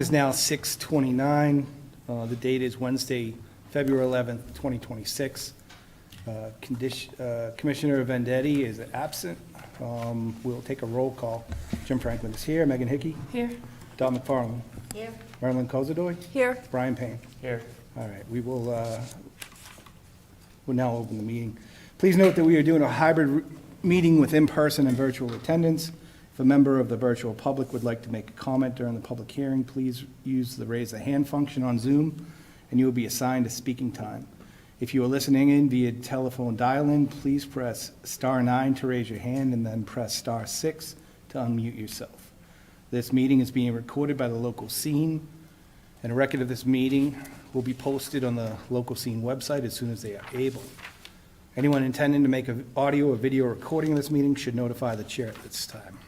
It's now 6:29. The date is Wednesday, February 11th, 2026. Commissioner Vendetti is absent. We'll take a roll call. Jim Franklin is here. Megan Hickey? Here. Don McFarland? Here. Marilyn Kozadoy? Here. Brian Payne? Here. All right, we'll now open the meeting. Please note that we are doing a hybrid meeting with in-person and virtual attendance. If a member of the virtual public would like to make a comment during the public hearing, please use the raise a hand function on Zoom, and you will be assigned a speaking time. If you are listening in via telephone dial-in, please press *9 to raise your hand and then press *6 to unmute yourself. This meeting is being recorded by the local scene, and a record of this meeting will be posted on the local scene website as soon as they are able. Anyone intending to make an audio or video recording of this meeting should notify the chair at this time.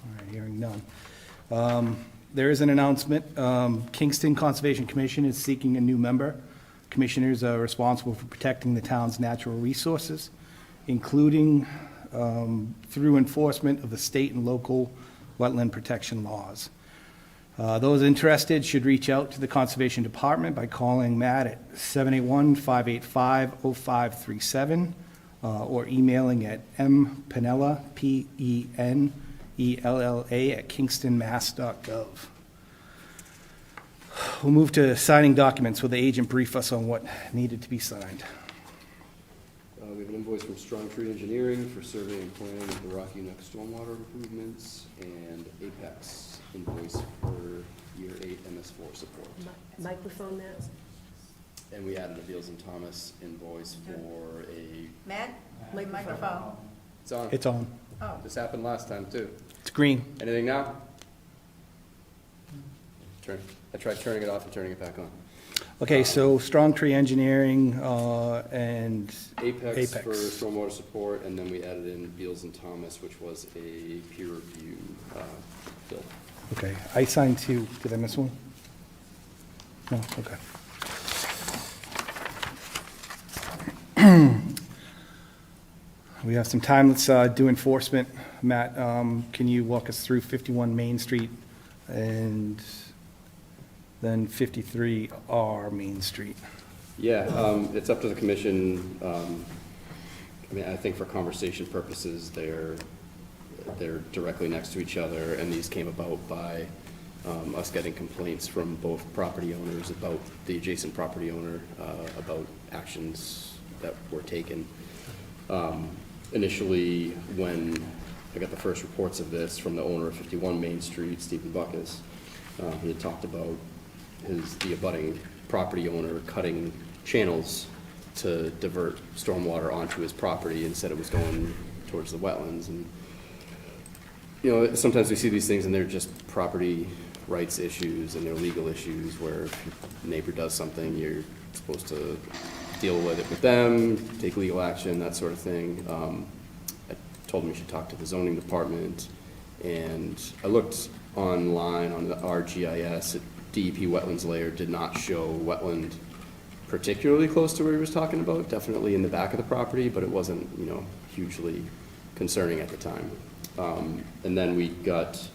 All right, hearing none. There is an announcement. Kingston Conservation Commission is seeking a new member. Commissioners are responsible for protecting the town's natural resources, including through enforcement of the state and local wetland protection laws. Those interested should reach out to the Conservation Department by calling Matt at 781-585-0537 or emailing at mpenella, PENELLA @kingstonmass.gov. We'll move to signing documents. Will the agent brief us on what needed to be signed? We have an invoice from Strong Tree Engineering for surveying and planning of the Rocky Neck stormwater improvements, and Apex invoice for year 8 MS4 support. Microphone that. And we added a Beals and Thomas invoice for a... Matt, microphone. It's on. It's on. Oh. This happened last time, too. It's green. Anything now? I tried turning it off and turning it back on. Okay, so Strong Tree Engineering and Apex for stormwater support, and then we added in Beals and Thomas, which was a peer review bill. Okay, I signed 2. Did I miss one? No, okay. We have some time. Let's do enforcement. Matt, can you walk us through 51 Main Street and then 53R Main Street? Yeah, it's up to the commission. I mean, I think for conversation purposes, they're directly next to each other, and these came about by us getting complaints from both property owners about the adjacent property owner about actions that were taken. Initially, when I got the first reports of this from the owner of 51 Main Street, Stephen Buckus, he had talked about the abutting property owner cutting channels to divert stormwater onto his property and said it was going towards the wetlands. And you know, sometimes we see these things and they're just property rights issues and they're legal issues where if a neighbor does something, you're supposed to deal with it with them, take legal action, that sort of thing. I told him he should talk to the zoning department, and I looked online on the RGIS. DEP wetlands layer did not show wetland particularly close to where he was talking about, definitely in the back of the property, but it wasn't, you know, hugely concerning at the time. And then we got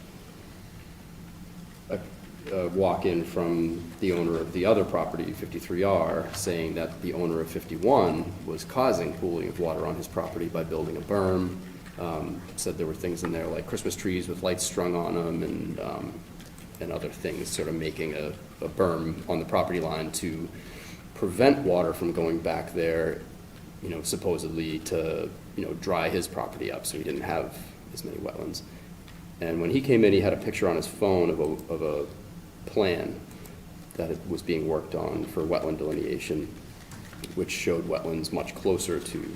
a walk-in from the owner of the other property, 53R, saying that the owner of 51 was causing pooling of water on his property by building a berm. Said there were things in there like Christmas trees with lights strung on them and other things, sort of making a berm on the property line to prevent water from going back there, you know, supposedly to, you know, dry his property up so he didn't have as many wetlands. And when he came in, he had a picture on his phone of a plan that was being worked on for wetland delineation, which showed wetlands much closer to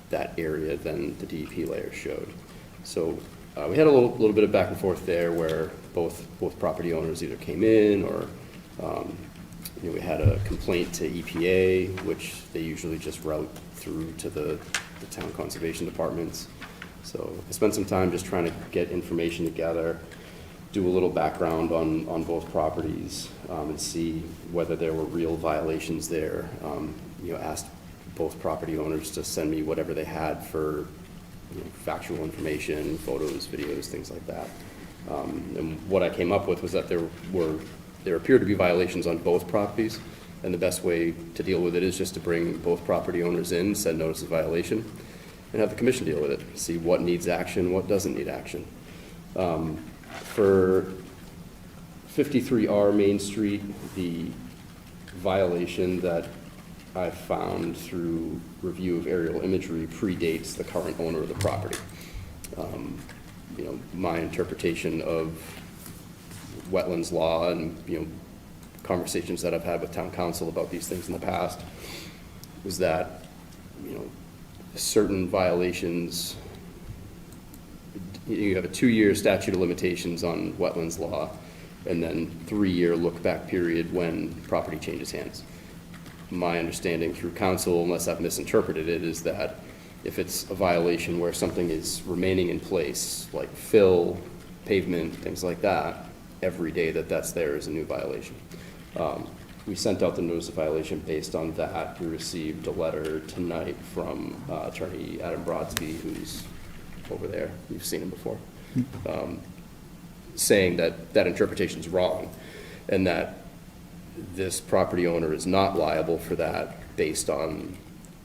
that area than the DEP layer showed. So we had a little bit of back and forth there where both property owners either came in or you know, we had a complaint to EPA, which they usually just route through to the town conservation departments. So I spent some time just trying to get information together, do a little background on both properties, and see whether there were real violations there. You know, asked both property owners to send me whatever they had for, you know, factual information, photos, videos, things like that. And what I came up with was that there appeared to be violations on both properties, and the best way to deal with it is just to bring both property owners in, send notice of violation, and have the commission deal with it, see what needs action, what doesn't need action. For 53R Main Street, the violation that I found through review of aerial imagery predates the current owner of the property. My interpretation of wetlands law and, conversations that I've had with town council about these things in the past was that, certain violations, you have a 2-year statute of limitations on wetlands law, and then 3-year look-back period when property changes hands. My understanding through council, unless I've misinterpreted it, is that if it's a violation where something is remaining in place, like fill, pavement, things like that, every day that that's there is a new violation. We sent out the notice of violation based on that. We received a letter tonight from Attorney Adam Brodsky, who's over there. You've seen him before. Saying that that interpretation is wrong and that this property owner is not liable for that based on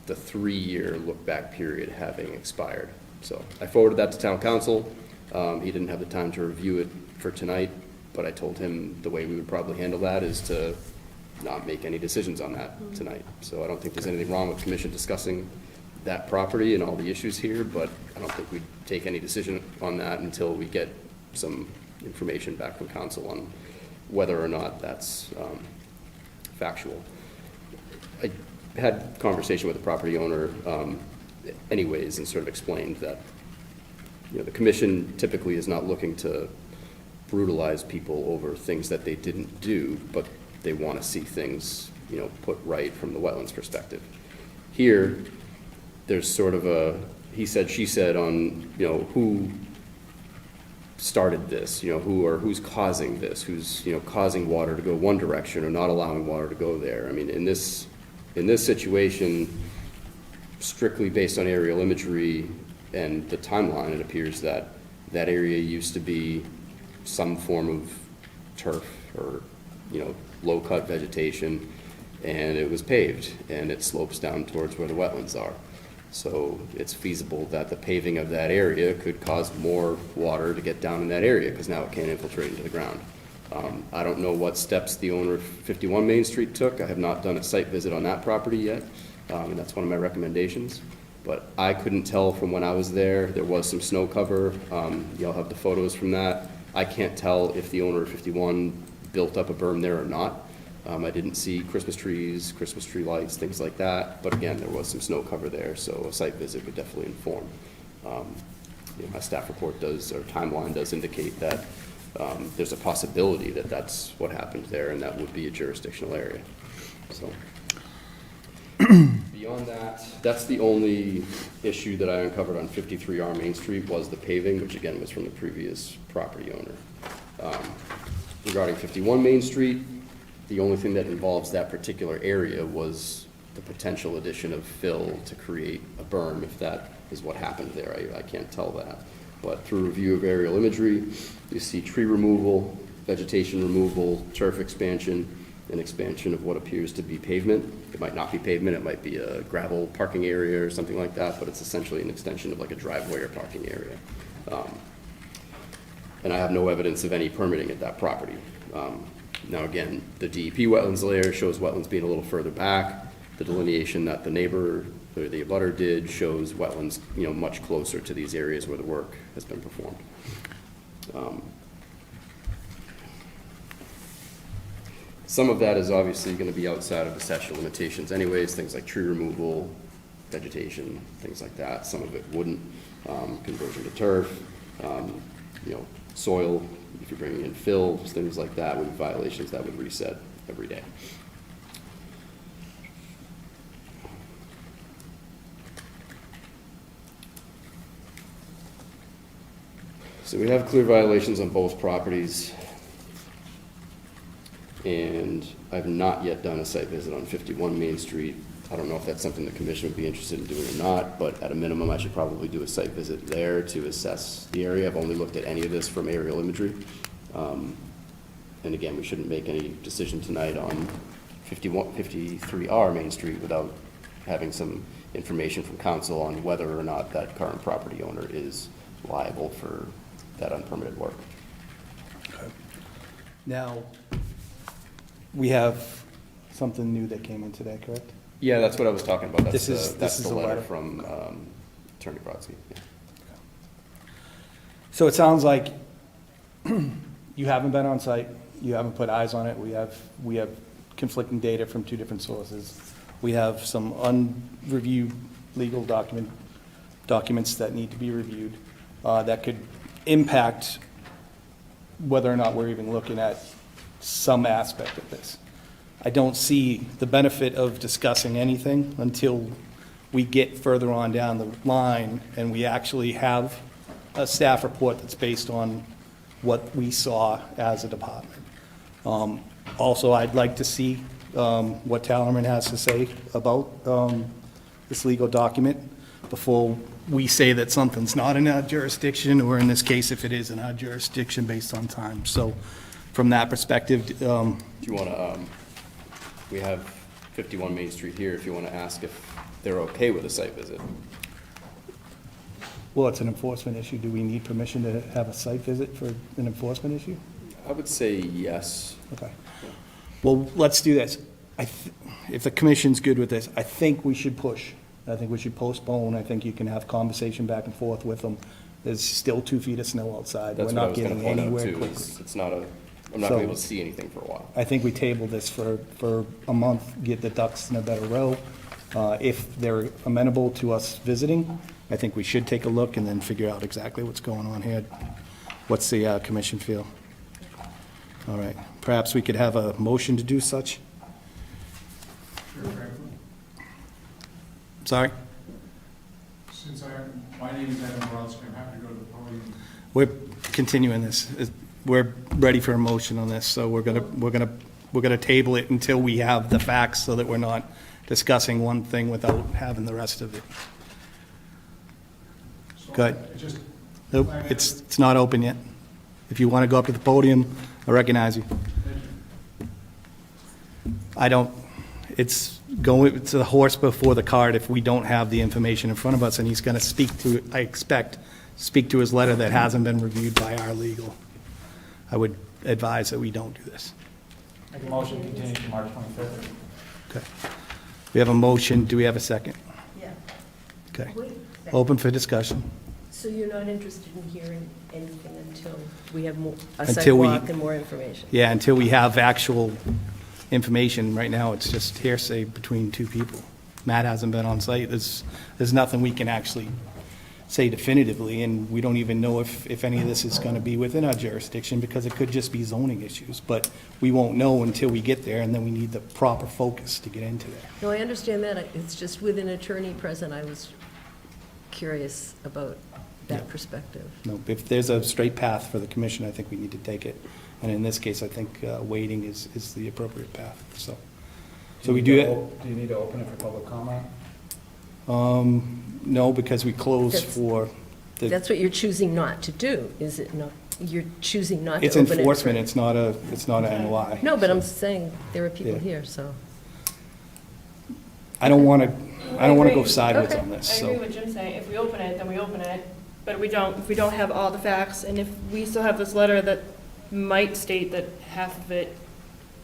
the 3-year look-back period having expired. So I forwarded that to town council. He didn't have the time to review it for tonight, but I told him the way we would probably handle that is to not make any decisions on that tonight. So I don't think there's anything wrong with commission discussing that property and all the issues here, but I don't think we'd take any decision on that until we get some information back from council on whether or not that's factual. I had conversation with the property owner anyways and sort of explained that the commission typically is not looking to brutalize people over things that they didn't do, but they want to see things put right from the wetlands perspective. Here, there's sort of a he said, she said on who started this, who's causing this, who's causing water to go one direction or not allowing water to go there. I mean, in this situation, strictly based on aerial imagery and the timeline, it appears that that area used to be some form of turf or low-cut vegetation, and it was paved, and it slopes down towards where the wetlands are. So it's feasible that the paving of that area could cause more water to get down in that area because now it can't infiltrate into the ground. I don't know what steps the owner of 51 Main Street took. I have not done a site visit on that property yet, and that's one of my recommendations. But I couldn't tell from when I was there. There was some snow cover. You'll have the photos from that. I can't tell if the owner of 51 built up a berm there or not. I didn't see Christmas trees, Christmas tree lights, things like that. But again, there was some snow cover there, so a site visit would definitely inform. My staff report does, or timeline does indicate that there's a possibility that that's what happened there, and that would be a jurisdictional area. So beyond that, that's the only issue that I uncovered on 53R Main Street was the paving, which again was from the previous property owner. Regarding 51 Main Street, the only thing that involves that particular area was the potential addition of fill to create a berm, if that is what happened there. I can't tell that. But through review of aerial imagery, you see tree removal, vegetation removal, turf expansion, and expansion of what appears to be pavement. It might not be pavement, it might be a gravel parking area or something like that, but it's essentially an extension of like a driveway or parking area. And I have no evidence of any permitting at that property. Now again, the DEP wetlands layer shows wetlands being a little further back. The delineation that the neighbor or the abutter did shows wetlands, much closer to these areas where the work has been performed. Some of that is obviously going to be outside of the statute of limitations anyways, things like tree removal, vegetation, things like that. Some of it wouldn't. Conversion to turf, soil, if you're bringing in fill, things like that would be violations that would reset every day. So we have clear violations on both properties, and I've not yet done a site visit on 51 Main Street. I don't know if that's something the commission would be interested in doing or not, but at a minimum, I should probably do a site visit there to assess the area. I've only looked at any of this from aerial imagery. And again, we shouldn't make any decision tonight on 53R Main Street without having some information from council on whether or not that current property owner is liable for that unpermitted work. Now, we have something new that came in today, correct? Yeah, that's what I was talking about. This That's is the a letter letter. from Attorney Brodsky. Yeah. So it sounds like you haven't been on site, you haven't put eyes on it, we have conflicting data from two different sources. We have some unreviewed legal documents that need to be reviewed, that could impact whether or not we're even looking at some aspect of this. I don't see the benefit of discussing anything until we get further on down the line and we actually have a staff report that's based on what we saw as a department. Also, I'd like to see what Tallerman has to say about this legal document before we say that something's not in our jurisdiction, or in this case, if it is in our jurisdiction based on time. So from that perspective, Do you want to, we have 51 Main Street here, if you want to ask if they're okay with a site visit. well, it's an enforcement issue. Do we need permission to have a site visit for an enforcement issue? I would say yes. Okay. Well, let's do this. If the commission's good with this, I think we should push. I think we should postpone. I think you can have conversation back and forth with them. There's still 2 feet of snow outside. That's We're what I not was going to getting point out anywhere too, quickly. is it's not a, I'm not going to be able to see anything for a while. I think we table this for a month, get the ducks in a better row. If they're amenable to us visiting, I think we should take a look and then figure out exactly what's going on here. What's the commission feel? All right. Perhaps we could have a motion to do such? Sorry? Since my name is Adam Brodsky, I'm happy to go to the podium. We're continuing this. We're ready for a motion on this, so we're gonna table it until we have the facts so that we're not discussing one thing without having the rest of it. So Go ahead. I just, Nope, it's not open yet. If you want to go up to the podium, I recognize you. I don't, it's the horse before the cart if we don't have the information in front of us, and he's going to speak to, I expect, speak to his letter that hasn't been reviewed by our legal. I would advise that we don't do this. Make a motion to continue to March 25th. Okay. We have a motion. Do we have a second? Yeah. Okay. Wait, Open for discussion. so you're not interested in hearing anything until we have more, a Until we- sidewalk and more information? Yeah, until we have actual information. Right now, it's just hearsay between two people. Matt hasn't been on site. There's nothing we can actually say definitively, and we don't even know if any of this is going to be within our jurisdiction, because it could just be zoning issues. But we won't know until we get there, and then we need the proper focus to get into that. No, I understand that. It's just with an attorney present, I was curious about that perspective. No, if there's a straight path for the commission, I think we need to take it. And in this case, I think waiting is the appropriate path, so. So we do it. Do you need to open it for public comment? No, because we close That's- for, That's what you're choosing not to do, is it not? You're choosing not to it's open it. enforcement, it's not a MOI. No, but I'm saying there are people Yeah. here, so. I don't want to go agree. sideways Okay. on this, I agree so. with Jim saying, if we open it, then we open it, but if we don't have all the facts, and if we still have this letter that might state that half of it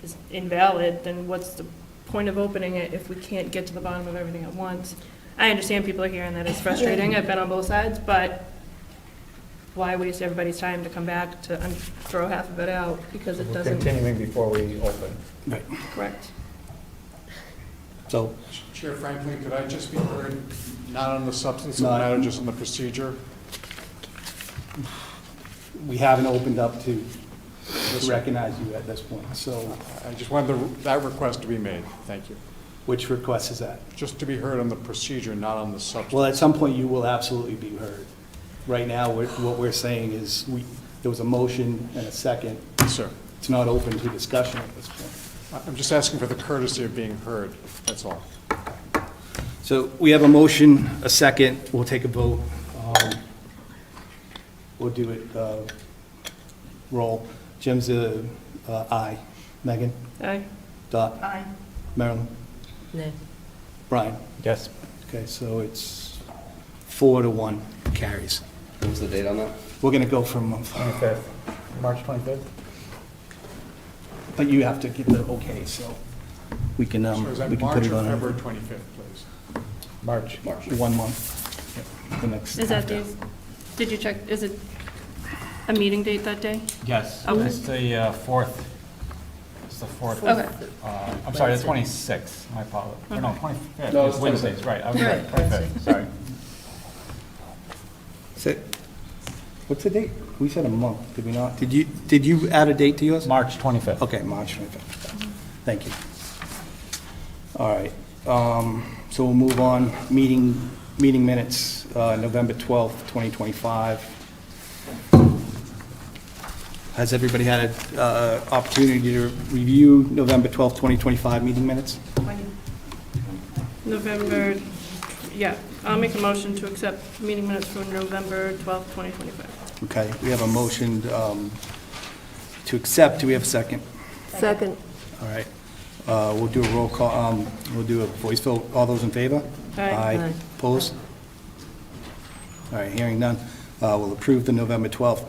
is invalid, then what's the point of opening it if we can't get to the bottom of everything at once? I understand people are here and that is frustrating, I've been on both sides, but why waste everybody's time to come back to throw half of it out, because it We're doesn't, continuing before we open. Right. correct? So, Chair Franklin, could I just be heard, not on the substance of the Not- matter, just on the procedure? we haven't opened up to Yes, sir. recognize you at this point, so I just wanted that request to be made. Thank you. which request is that? Just to be heard on the procedure, not on the substance. Well, at some point, you will absolutely be heard. Right now, what we're saying is, there was a motion and a second. Yes, sir. It's not open to discussion at this point. I'm just asking for the courtesy of being heard, that's all. So we have a motion, a second, we'll take a vote. We'll do it, roll. Jim's aye. Megan? Aye. Dot? Aye. Marilyn? Nay. Brian? Yes. Okay, so it's 4-1 carries. What was the date on that? We're gonna go from, 25th, March 25th? but you have to give the okay, so we can, So is that we can March put or it on February 25th, please? March. 1 month. Yep, the next. Is that after. the, did you check, is it a meeting date that day? Yes, Okay. it's the 4th. It's the 4th. Okay. I'm sorry, the 26th, my apologies. Or no, Okay. 25th, No, it's it's Wednesdays, right, I was Right, right, 25th, sorry. What's the date? We said a month, did we not? Did you add a date to yours? March 25th. Okay, March 25th. Thank you. All right, so we'll move on. Meeting minutes, November 12th, 2025. Has everybody had an opportunity to review November 12th, 2025 meeting minutes? November, yeah, I'll make a motion to accept meeting minutes for November 12th, 2025. Okay, we have a motion to accept. Do we have a second? Second. All right, we'll do a roll call, we'll do a voice vote. All those in favor? Aye. Aye. Opposed? All right, hearing none, we'll approve the November 12th.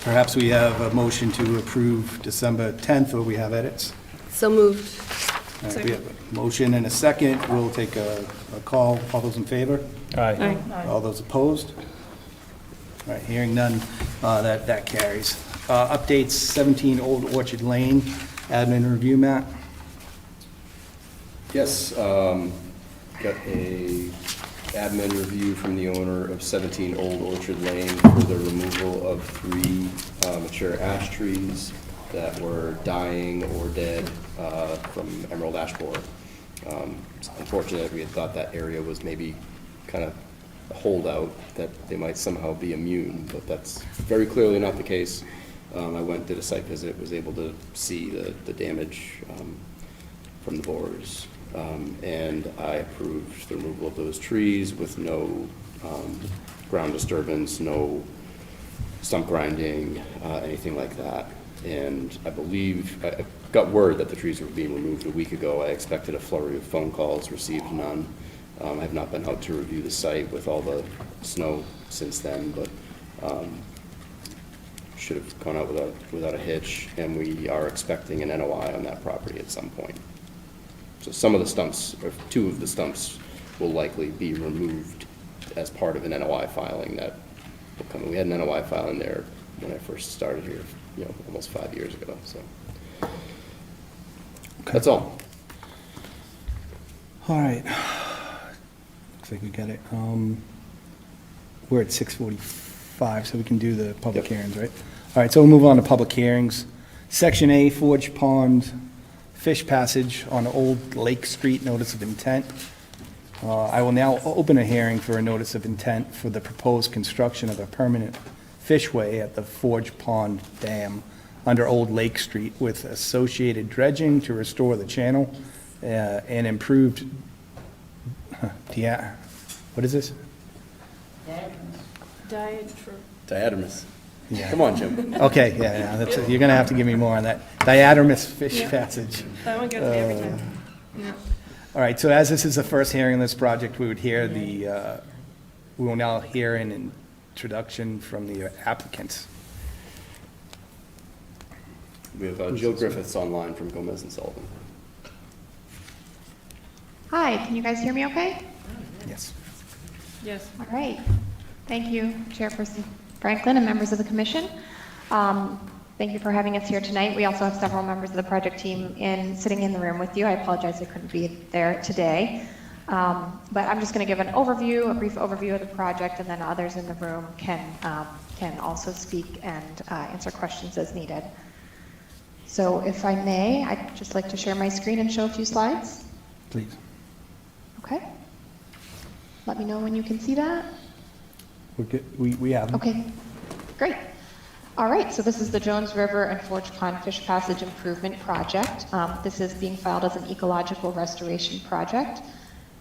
Perhaps we have a motion to approve December 10th, or we have edits? So moved. All right, we have a motion and a second. We'll take a call. All those in favor? Aye. All those opposed? All right, hearing none, that carries. Updates, 17 Old Orchard Lane, admin review, Matt? Yes, got a admin review from the owner of 17 Old Orchard Lane for the removal of 3 mature ash trees that were dying or dead from emerald ash borer. Unfortunately, we had thought that area was maybe kind of a holdout, that they might somehow be immune, but that's very clearly not the case. I went, did a site visit, was able to see the damage from the borers. And I approved the removal of those trees with no ground disturbance, no stump grinding, anything like that. And I believe, I got word that the trees were being removed a week ago. I expected a flurry of phone calls, received none. I have not been out to review the site with all the snow since then, but should have gone out without a hitch. And we are expecting an NOI on that property at some point. So some of the stumps, or 2 of the stumps, will likely be removed as part of an NOI filing that will come. We had an NOI filing there when I first started here, almost 5 years ago, so. That's all. All right. Looks like we got it. We're at 6:45, so we can do the public Yep. hearings, right? All right, so we'll move on to public hearings. Section A, Forge Pond Fish Passage on Old Lake Street, notice of intent. I will now open a hearing for a notice of intent for the proposed construction of a permanent fishway at the Forge Pond Dam under Old Lake Street with associated dredging to restore the channel and improved, what is this? Diadermis. Yeah. Come on, Jim. Okay, yeah, that's, you're gonna have to give me more on that. Diadermis Fish Passage. That one gets me every time. Yeah. All right, so as this is the first hearing on this project, we would hear we will now hear an introduction from the applicants. We have Jill Griffiths online from Gomez and Sullivan. Hi, can you guys hear me okay? Yes. Yes. All right. Thank you, Chairperson Franklin and members of the commission. Thank you for having us here tonight. We also have several members of the project team sitting in the room with you. I apologize I couldn't be there today. But I'm just going to give a brief overview of the project, and then others in the room can also speak and answer questions as needed. So if I may, I'd just like to share my screen and show a few slides. Please. Okay. Let me know when you can see that. We're good, we have them. Okay, great. All right, so this is the Jones River and Forge Pond Fish Passage Improvement Project. This is being filed as an ecological restoration project,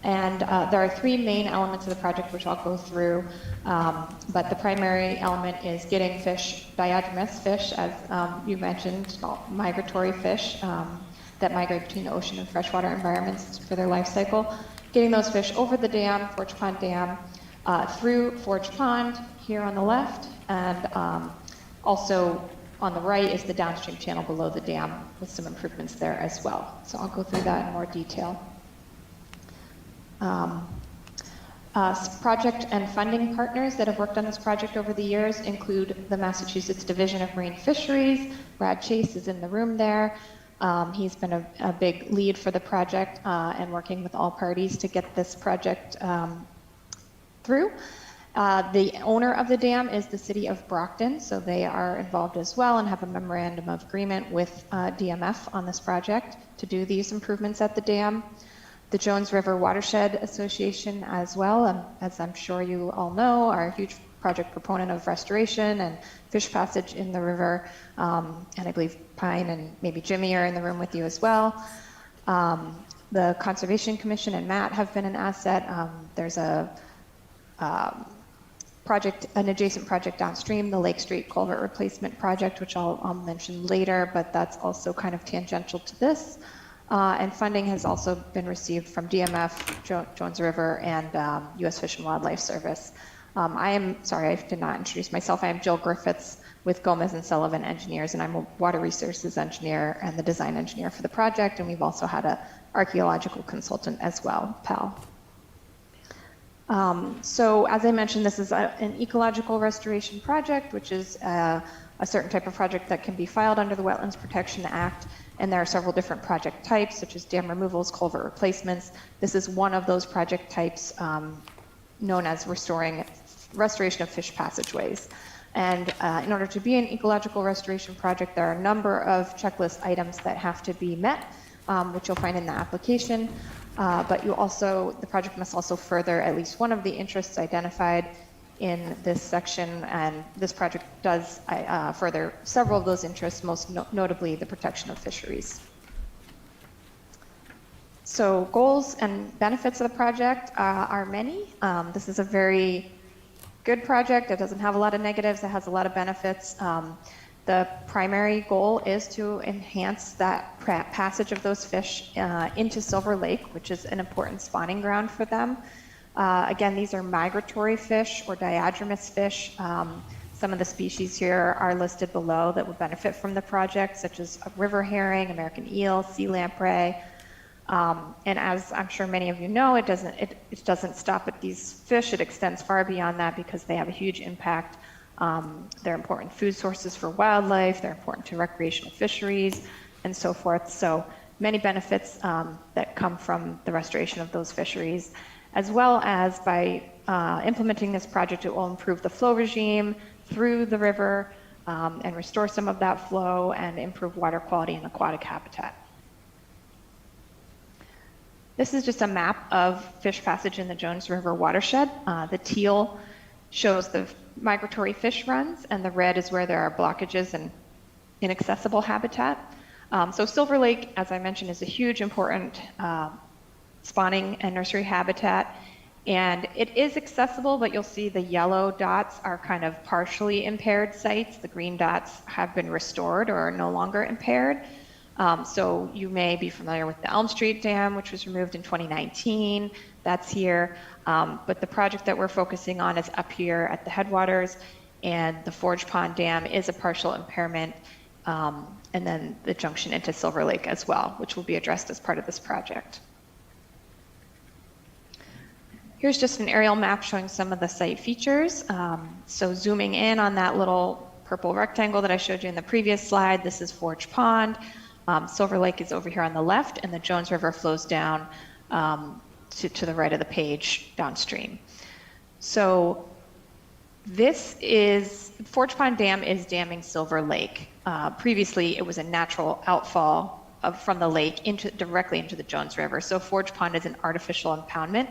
And there are three main elements of the project which I'll go through, but the primary element is getting fish, diadromous fish, as you mentioned, migratory fish that migrate between the ocean and freshwater environments for their life cycle. Getting those fish over the dam, Forge Pond Dam, through Forge Pond here on the left, and also on the right is the downstream channel below the dam with some improvements there as well. So I'll go through that in more detail. Project and funding partners that have worked on this project over the years include the Massachusetts Division of Marine Fisheries. Brad Chase is in the room there. He's been a big lead for the project and working with all parties to get this project through. The owner of the dam is the city of Brockton, so they are involved as well and have a memorandum of agreement with DMF on this project to do these improvements at the dam. The Jones River Watershed Association as well, as I'm sure you all know, are a huge project proponent of restoration and fish passage in the river, and I believe Pine and maybe Jimmy are in the room with you as well. The Conservation Commission and Matt have been an asset. There's a project, an adjacent project downstream, the Lake Street Culvert Replacement Project, which I'll mention later, but that's also kind of tangential to this. And funding has also been received from DMF, Jones River, and U.S. Fish and Wildlife Service. I am, sorry, I did not introduce myself. I am Jill Griffiths with Gomez and Sullivan Engineers, and I'm a water resources engineer and the design engineer for the project, and we've also had an archaeological consultant as well, PAL. So as I mentioned, this is an ecological restoration project, which is a certain type of project that can be filed under the Wetlands Protection Act. And there are several different project types, such as dam removals, culvert replacements. This is one of those project types known as restoration of fish passageways. And in order to be an ecological restoration project, there are a number of checklist items that have to be met, which you'll find in the application. But the project must also further at least one of the interests identified in this section, and this project does further several of those interests, most notably the protection of fisheries. So goals and benefits of the project are many. This is a very good project. It doesn't have a lot of negatives. It has a lot of benefits. The primary goal is to enhance that passage of those fish into Silver Lake, which is an important spawning ground for them. Again, these are migratory fish or diadromous fish. Some of the species here are listed below that would benefit from the project, such as a river herring, American eel, sea lamprey. And as I'm sure many of you know, it doesn't stop at these fish. It extends far beyond that because they have a huge impact. They're important food sources for wildlife. They're important to recreational fisheries and so forth. So many benefits that come from the restoration of those fisheries, as well as by implementing this project, it will improve the flow regime through the river and restore some of that flow and improve water quality and aquatic habitat. This is just a map of fish passage in the Jones River watershed. The teal shows the migratory fish runs, and the red is where there are blockages and inaccessible habitat. So Silver Lake, as I mentioned, is a huge important spawning and nursery habitat, and it is accessible, but you'll see the yellow dots are kind of partially impaired sites. The green dots have been restored or are no longer impaired. So you may be familiar with the Elm Street Dam, which was removed in 2019. That's here. But the project that we're focusing on is up here at the headwaters, and the Forge Pond Dam is a partial impairment, and then the junction into Silver Lake as well, which will be addressed as part of this project. Here's just an aerial map showing some of the site features. So zooming in on that little purple rectangle that I showed you in the previous slide, this is Forge Pond. Silver Lake is over here on the left, and the Jones River flows down to the right of the page downstream. So this is, Forge Pond Dam is damming Silver Lake. Previously, it was a natural outfall from the lake directly into the Jones River. So Forge Pond is an artificial impoundment.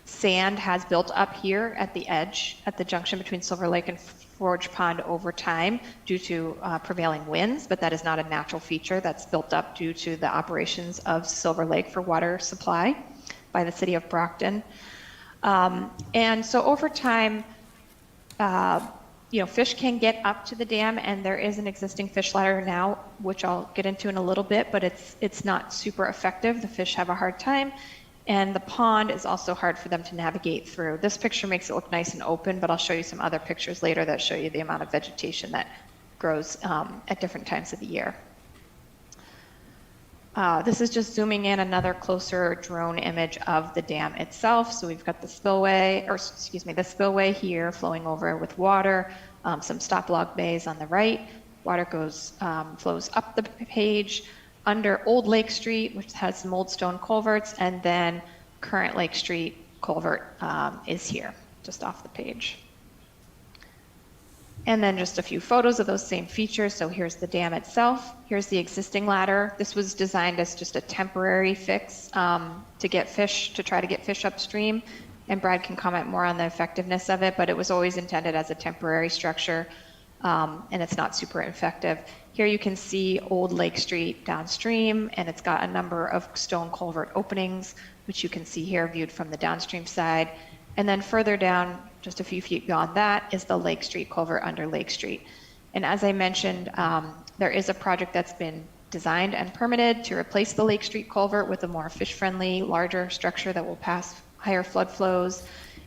Sand has built up here at the edge, at the junction between Silver Lake and Forge Pond over time due to prevailing winds, but that is not a natural feature that's built up due to the operations of Silver Lake for water supply. by the city of Brockton. And so over time, fish can get up to the dam, and there is an existing fish ladder now, which I'll get into in a little bit, but it's not super effective. The fish have a hard time, and the pond is also hard for them to navigate through. This picture makes it look nice and open, but I'll show you some other pictures later that show you the amount of vegetation that grows at different times of the year. This is just zooming in another closer drone image of the dam itself. So we've got the spillway here flowing over with water, some stop log bays on the right. Water flows up the page under Old Lake Street, which has some old stone culverts, and then current Lake Street culvert is here, just off the page. And then just a few photos of those same features. So here's the dam itself. Here's the existing ladder. This was designed as just a temporary fix to try to get fish upstream. And Brad can comment more on the effectiveness of it, but it was always intended as a temporary structure, and it's not super effective. Here you can see Old Lake Street downstream, and it's got a number of stone culvert openings, which you can see here viewed from the downstream side. And then further down, just a few feet beyond that, is the Lake Street culvert under Lake Street. And as I mentioned, there is a project that's been designed and permitted to replace the Lake Street culvert with a more fish-friendly, larger structure that will pass higher flood flows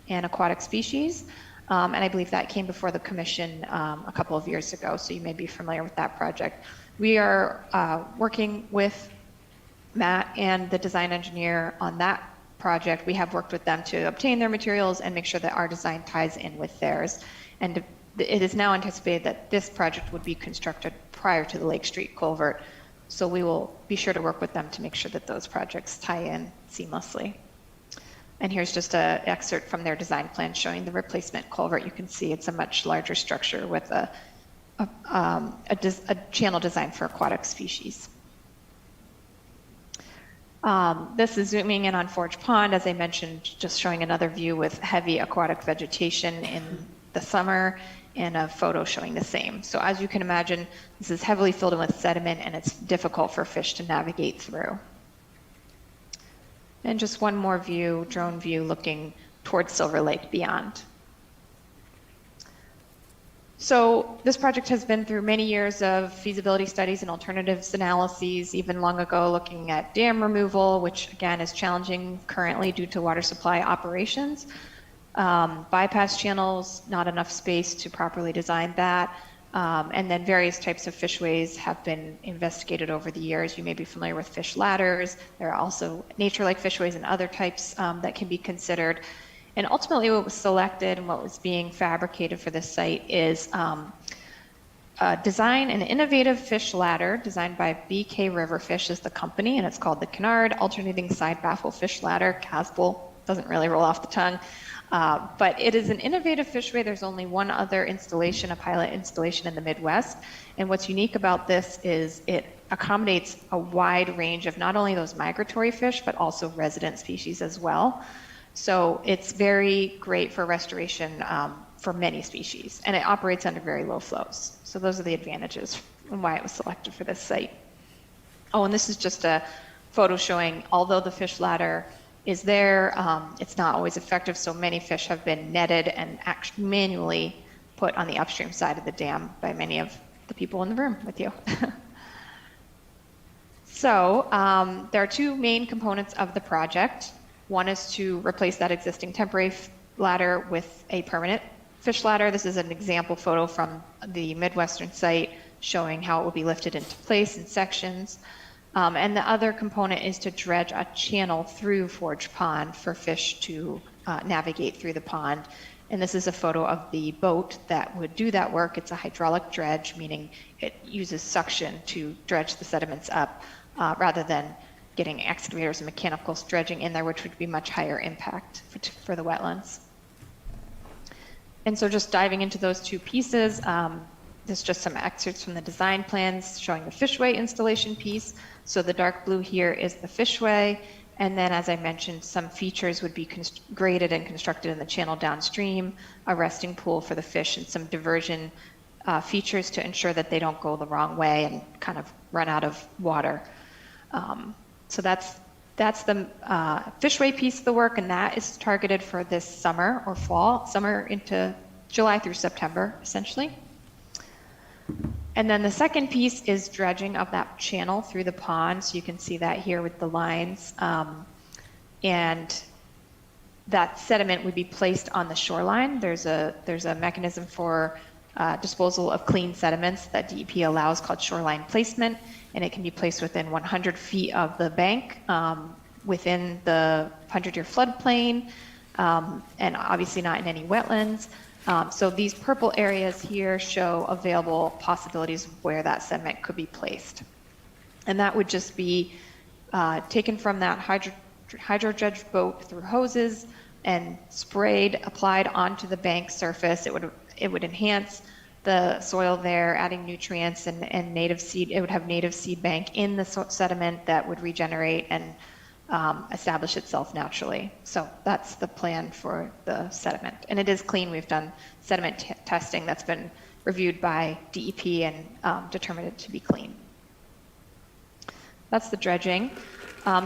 and aquatic species. And I believe that came before the commission a couple of years ago, so you may be familiar with that project. We are working with Matt and the design engineer on that project. We have worked with them to obtain their materials and make sure that our design ties in with theirs. And it is now anticipated that this project would be constructed prior to the Lake Street culvert. So we will be sure to work with them to make sure that those projects tie in seamlessly. And here's just an excerpt from their design plan showing the replacement culvert. You can see it's a much larger structure with a channel designed for aquatic species. This is zooming in on Forge Pond, as I mentioned, just showing another view with heavy aquatic vegetation in the summer, and a photo showing the same. So as you can imagine, this is heavily filled in with sediment, and it's difficult for fish to navigate through. And just one more view, drone view, looking towards Silver Lake beyond. So this project has been through many years of feasibility studies and alternatives analyses, even long ago looking at dam removal, which again is challenging currently due to water supply operations. Bypass channels, not enough space to properly design that. And then various types of fishways have been investigated over the years. You may be familiar with fish ladders. There are also nature-like fishways and other types that can be considered. And ultimately what was selected and what was being fabricated for this site is design an innovative fish ladder designed by BK Riverfish is the company, and it's called the Canard Alternating Side Baffle Fish Ladder. CASBL doesn't really roll off the tongue. But it is an innovative fishway. There's only one other installation, a pilot installation in the Midwest. And what's unique about this is it accommodates a wide range of not only those migratory fish, but also resident species as well. So it's very great for restoration for many species, and it operates under very low flows. So those are the advantages and why it was selected for this site. Oh, and this is just a photo showing, although the fish ladder is there, it's not always effective, so many fish have been netted and actually manually put on the upstream side of the dam by many of the people in the room with you. So there are two main components of the project. One is to replace that existing temporary ladder with a permanent fish ladder. This is an example photo from the Midwestern site showing how it will be lifted into place in sections. And the other component is to dredge a channel through Forge Pond for fish to navigate through the pond. And this is a photo of the boat that would do that work. It's a hydraulic dredge, meaning it uses suction to dredge the sediments up rather than getting excavators and mechanicals dredging in there, which would be much higher impact for the wetlands. And so just diving into those two pieces, there's just some excerpts from the design plans showing the fishway installation piece. So the dark blue here is the fishway. And then, as I mentioned, some features would be graded and constructed in the channel downstream, a resting pool for the fish, and some diversion features to ensure that they don't go the wrong way and kind of run out of water. So that's That's the fishway piece of the work, and that is targeted for this summer or fall, summer into July through September, essentially. And then the second piece is dredging of that channel through the pond. So you can see that here with the lines. And that sediment would be placed on the shoreline. There's a mechanism for disposal of clean sediments that DEP allows called shoreline placement, and it can be placed within 100 feet of the bank, within the 100-year floodplain, and obviously not in any wetlands. So these purple areas here show available possibilities of where that sediment could be placed. And that would just be taken from that hydro dredge boat through hoses and sprayed, applied onto the bank surface. It would enhance the soil there, adding nutrients and native seed. It would have native seed bank in the sediment that would regenerate and establish itself naturally. So that's the plan for the sediment. And it is clean. We've done sediment testing that's been reviewed by DEP and determined it to be clean. That's the dredging.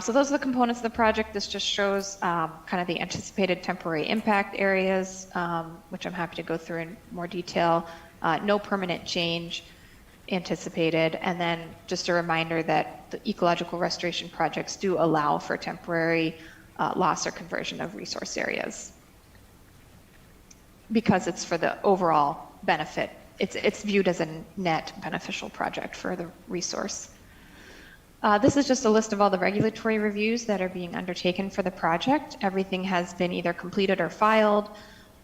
So those are the components of the project. This just shows kind of the anticipated temporary impact areas, which I'm happy to go through in more detail. No permanent change anticipated. And then just a reminder that the ecological restoration projects do allow for temporary loss or conversion of resource areas because it's for the overall benefit. It's viewed as a net beneficial project for the resource. This is just a list of all the regulatory reviews that are being undertaken for the project. Everything has been either completed or filed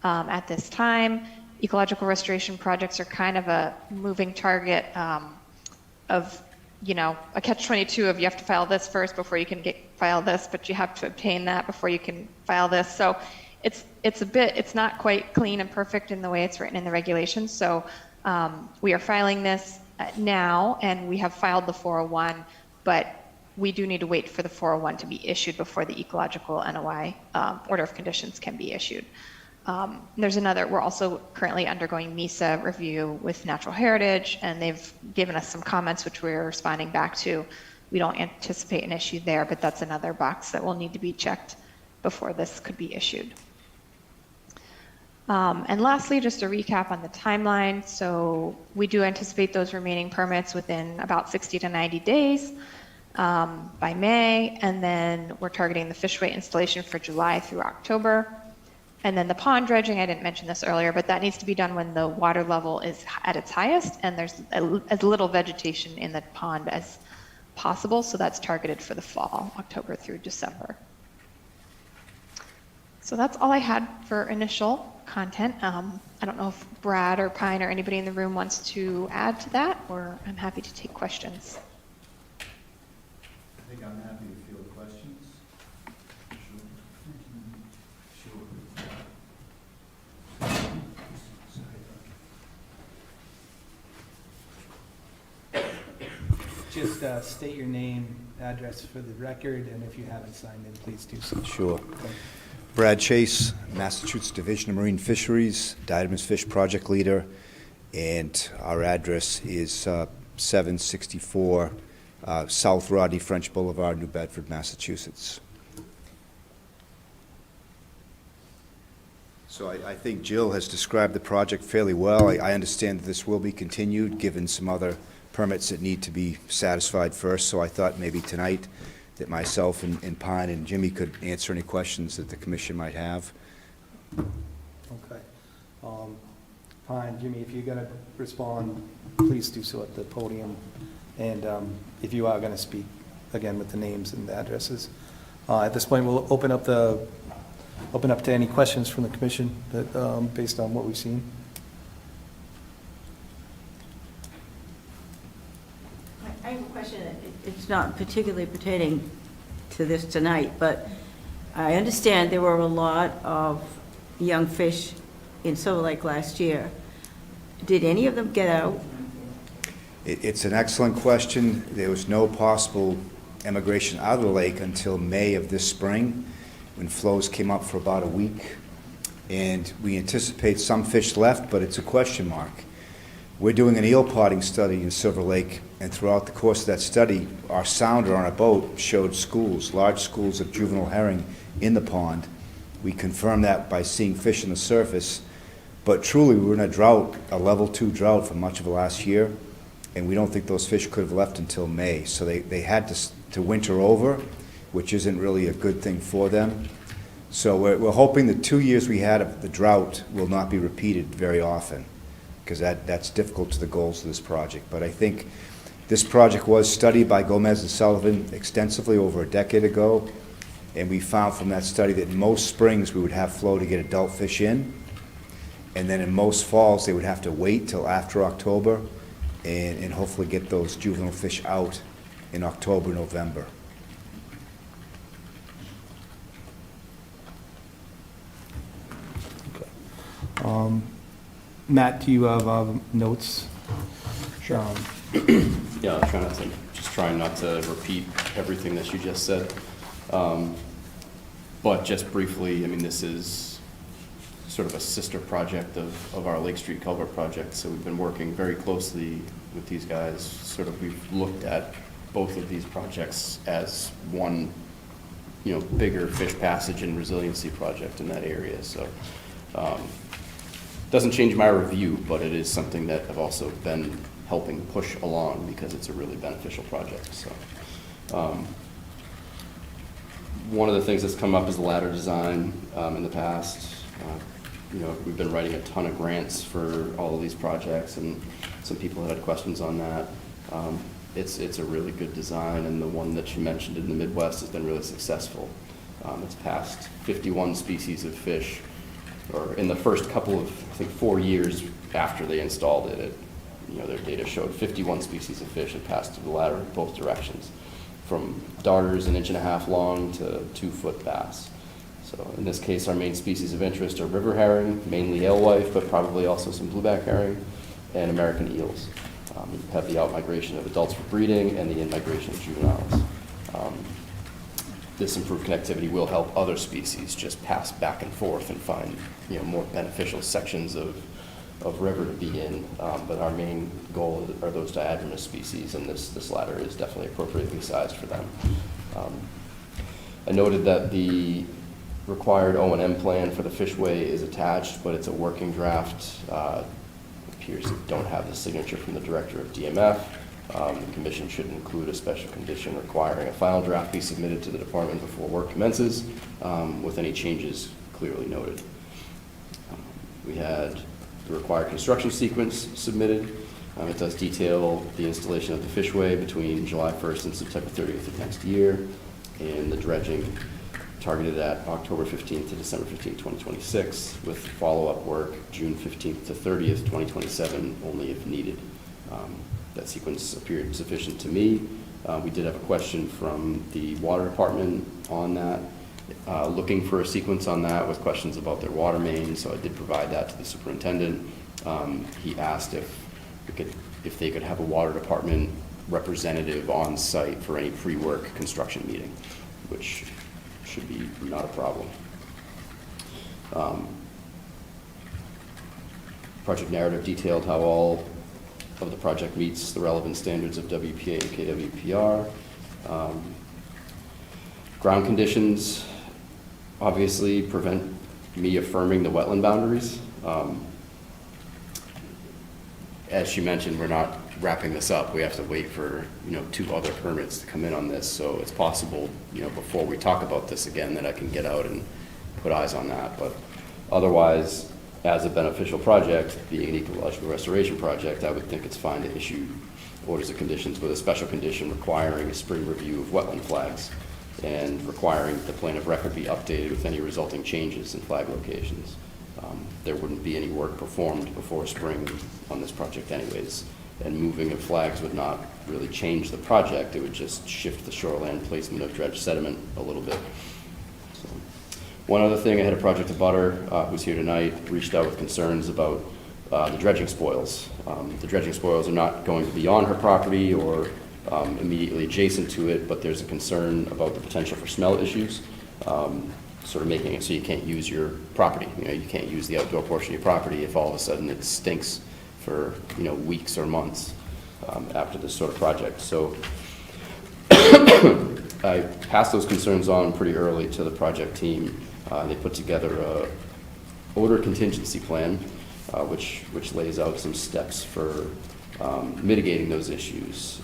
at this time. Ecological restoration projects are kind of a moving target of, a catch-22 of you have to file this first before you can file this, but you have to obtain that before you can file this. So it's not quite clean and perfect in the way it's written in the regulations. So we are filing this now, and we have filed the 401, but we do need to wait for the 401 to be issued before the ecological NOI order of conditions can be issued. We're also currently undergoing MESA review with Natural Heritage, and they've given us some comments which we're responding back to. We don't anticipate an issue there, but that's another box that will need to be checked before this could be issued. And lastly, just a recap on the timeline. So we do anticipate those remaining permits within about 60 to 90 days by May, and then we're targeting the fishway installation for July through October. And then the pond dredging, I didn't mention this earlier, but that needs to be done when the water level is at its highest and there's as little vegetation in the pond as possible. So that's targeted for the fall, October through December. So that's all I had for initial content. I don't know if Brad or Pine or anybody in the room wants to add to that, or I'm happy to take questions. I think I'm happy to field questions. Just state your name, address for the record, and if you haven't signed in, please do so. Sure. Okay. Brad Chase, Massachusetts Division of Marine Fisheries, Didymus Fish Project Leader, and our address is 764 South Rodney French Boulevard, New Bedford, Massachusetts. So I think Jill has described the project fairly well. I understand that this will be continued, given some other permits that need to be satisfied first, so I thought maybe tonight that myself and Pine and Jimmy could answer any questions that the commission might have. Okay. Pine, Jimmy, if you're going to respond, please do so at the podium. And if you are going to speak, again, with the names and the addresses. At this point, we'll open up to any questions from the commission that, based on what we've seen. I have a question. It's not particularly pertaining to this tonight, but I understand there were a lot of young fish in Silver Lake last year. Did any of them get out? It's an excellent question. There was no possible emigration out of the lake until May of this spring, when flows came up for about a week. And we anticipate some fish left, but it's a question mark. We're doing an eel potting study in Silver Lake And throughout the course of that study, our sounder on our boat showed schools, large schools of juvenile herring in the pond. We confirmed that by seeing fish on the surface. But truly, we were in a drought, a level 2 drought for much of the last year, and we don't think those fish could have left until May. So they had to winter over, which isn't really a good thing for them. So we're hoping the 2 years we had of the drought will not be repeated very often, because that's difficult to the goals of this project. But I think this project was studied by Gomez and Sullivan extensively over a decade ago, and we found from that study that in most springs we would have flow to get adult fish in, and then in most falls they would have to wait till after October and hopefully get those juvenile fish out in October, November. Matt, do you have notes? Sure. Yeah, just trying not to repeat everything that you just said. But just briefly, I mean, this is sort of a sister project of our Lake Street Culvert project, so we've been working very closely with these guys. Sort of, we've looked at both of these projects as one, bigger fish passage and resiliency project in that area. So, doesn't change my review, but it is something that I've also been helping push along because it's a really beneficial project. So, one of the things that's come up is the ladder design in the past. We've been writing a ton of grants for all of these projects, and some people had questions on that. It's a really good design, and the one that you mentioned in the Midwest has been really successful. It's passed 51 species of fish, or in the first couple of, I think, 4 years after they installed it, their data showed 51 species of fish had passed through the ladder in both directions, from darters 1.5 inches long to 2-foot bass. So in this case, our main species of interest are river herring, mainly alewife, but probably also some blueback herring, and American eels. You have the out-migration of adults for breeding and the in-migration of juveniles. This improved connectivity will help other species just pass back and forth and find more beneficial sections of river to be in. But our main goal are those diadromous species, and this ladder is definitely appropriately sized for them. I noted that the required O&M plan for the fishway is attached, but it's a working draft. Appears to don't have the signature from the director of DMF. The commission should include a special condition requiring a final draft be submitted to the department before work commences, with any changes clearly noted. We had the required construction sequence submitted. It does detail the installation of the fishway between July 1st and September 30th of next year, and the dredging targeted at October 15th to December 15th, 2026, with follow-up work June 15th to 30th, 2027, only if needed. That sequence appeared sufficient to me. We did have a question from the water department on that, looking for a sequence on that with questions about their water main, so I did provide that to the superintendent. He asked if they could have a water department representative on site for any pre-work construction meeting, which should be not a problem. Project narrative detailed how all of the project meets the relevant standards of WPA and KWPR. Ground conditions obviously prevent me affirming the wetland boundaries. As she mentioned, we're not wrapping this up. We have to wait for 2 other permits to come in on this, so it's possible before we talk about this again that I can get out and put eyes on that. But otherwise, as a beneficial project, being an ecological restoration project, I would think it's fine to issue orders of conditions with a special condition requiring a spring review of wetland flags and requiring the plan of record be updated with any resulting changes in flag locations. There wouldn't be any work performed before spring on this project anyways, and moving of flags would not really change the project. It would just shift the shoreline placement of dredged sediment a little bit. So, one other thing, I had a project abutter who's here tonight, reached out with concerns about the dredging spoils. The dredging spoils are not going to be on her property or immediately adjacent to it, but there's a concern about the potential for smell issues, sort of making it so you can't use your property. You can't use the outdoor portion of your property if all of a sudden it stinks for weeks or months. after this sort of project. So I passed those concerns on pretty early to the project team. They put together a odor contingency plan, which lays out some steps for mitigating those issues.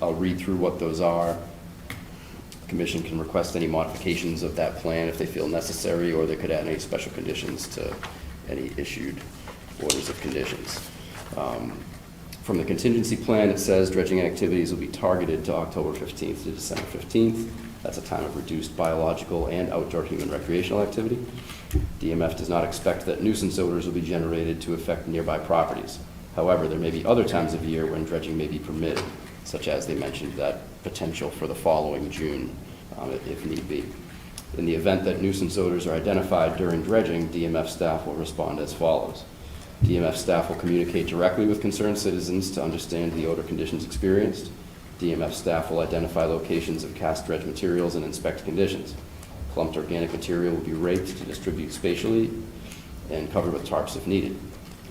I'll read through what those are. Commission can request any modifications of that plan if they feel necessary, or they could add any special conditions to any issued orders of conditions. From the contingency plan, it says dredging activities will be targeted to October 15th to December 15th. That's a time of reduced biological and outdoor human recreational activity. DMF does not expect that nuisance odors will be generated to affect nearby properties. However, there may be other times of year when dredging may be permitted, such as they mentioned that potential for the following June, if need be. In the event that nuisance odors are identified during dredging, DMF staff will respond as follows. DMF staff will communicate directly with concerned citizens to understand the odor conditions experienced. DMF staff will identify locations of cast dredge materials and inspect conditions. Clumped organic material will be raked to distribute spatially and covered with tarps if needed.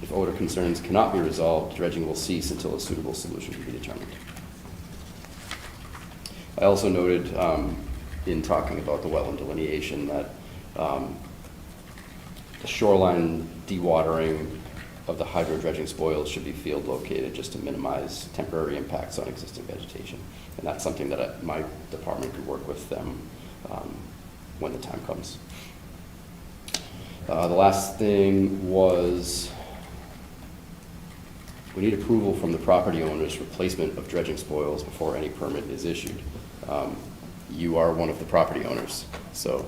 If odor concerns cannot be resolved, dredging will cease until a suitable solution can be determined. I also noted in talking about the wetland delineation that the shoreline dewatering of the hydro dredging spoils should be field located just to minimize temporary impacts on existing vegetation. And that's something that my department could work with them when the time comes. The last thing was we need approval from the property owners for placement of dredging spoils before any permit is issued. You are one of the property owners, so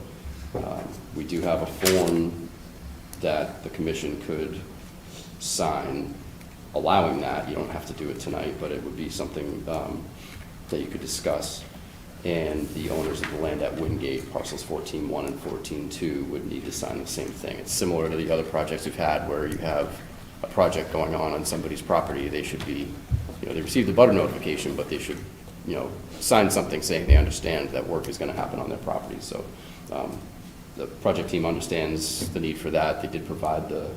we do have a form that the commission could sign allowing that. You don't have to do it tonight, but it would be something that you could discuss. And the owners of the land at Wingate, parcels 14-1 and 14-2, would need to sign the same thing. It's similar to the other projects we've had where you have a project going on somebody's property. They should be, they received the butter notification, but they should, sign something saying they understand that work is going to happen on their property. So the project team understands the need for that. They did provide the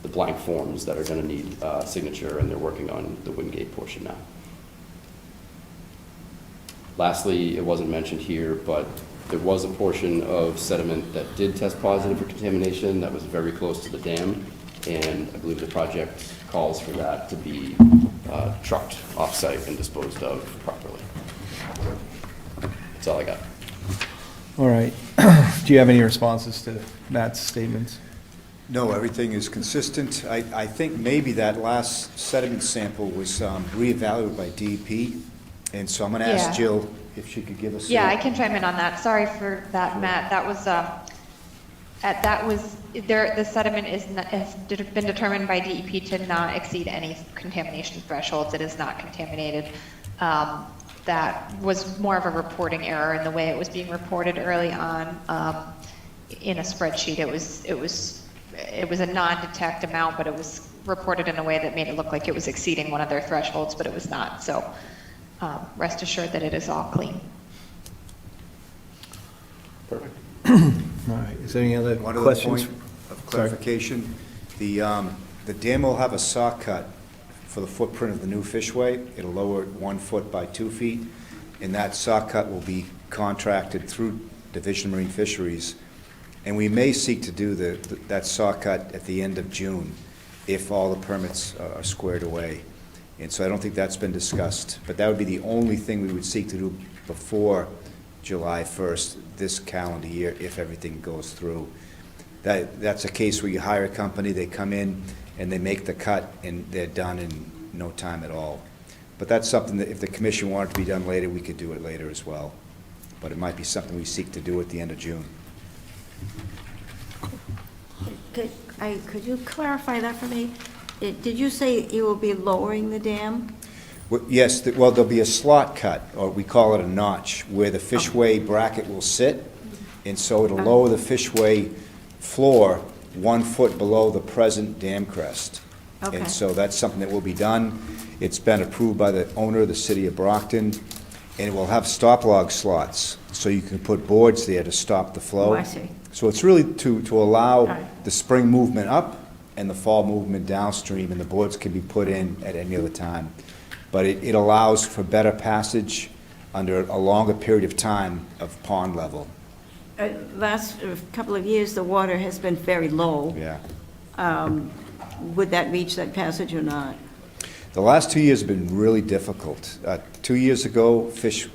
blank forms that are going to need signature, and they're working on the Wingate portion now. Lastly, it wasn't mentioned here, but there was a portion of sediment that did test positive for contamination that was very close to the dam, and I believe the project calls for that to be trucked off-site and disposed of properly. That's all I got. All right. Do you have any responses to Matt's statements? No, everything is consistent. I think maybe that last sediment sample was reevaluated by DEP, and so I'm going to ask Yeah. Jill if she could give us. Yeah, I can chime in on that. Sorry for that, Matt. The sediment has been determined by DEP to not exceed any contamination thresholds. It is not contaminated. That was more of a reporting error in the way it was being reported early on in a spreadsheet. It was a non-detect amount, but it was reported in a way that made it look like it was exceeding one of their thresholds, but it was not. So rest assured that it is all clean. Perfect. All right. Is there any other One other questions? point of clarification. The dam will have a saw cut for the footprint of the new fishway. It'll lower it 1 foot by 2 feet, and that saw cut will be contracted through Division of Marine Fisheries. And we may seek to do that saw cut at the end of June if all the permits are squared away. And so I don't think that's been discussed, but that would be the only thing we would seek to do before July 1st this calendar year if everything goes through. That's a case where you hire a company, they come in and they make the cut and they're done in no time at all. But that's something that if the commission wanted to be done later, we could do it later as well. But it might be something we seek to do at the end of June. Could you clarify that for me? Did you say you will be lowering the dam? Well, yes, well, there'll be a slot cut, or we call it a notch, where the fishway bracket will sit, and so it'll lower the fishway floor 1 foot below the present dam crest. Okay. And so that's something that will be done. It's been approved by the owner, the city of Brockton, and it will have stop log slots, so you can put boards there to stop the flow. Oh, I see. So it's really to allow right. the spring movement up and the fall movement downstream, and the boards can be put in at any other time. but it allows for better passage under a longer period of time of pond level. Last couple of years, the water has been very low. Yeah. Would that reach that passage or not? The last 2 years have been really difficult. 2 years ago, fish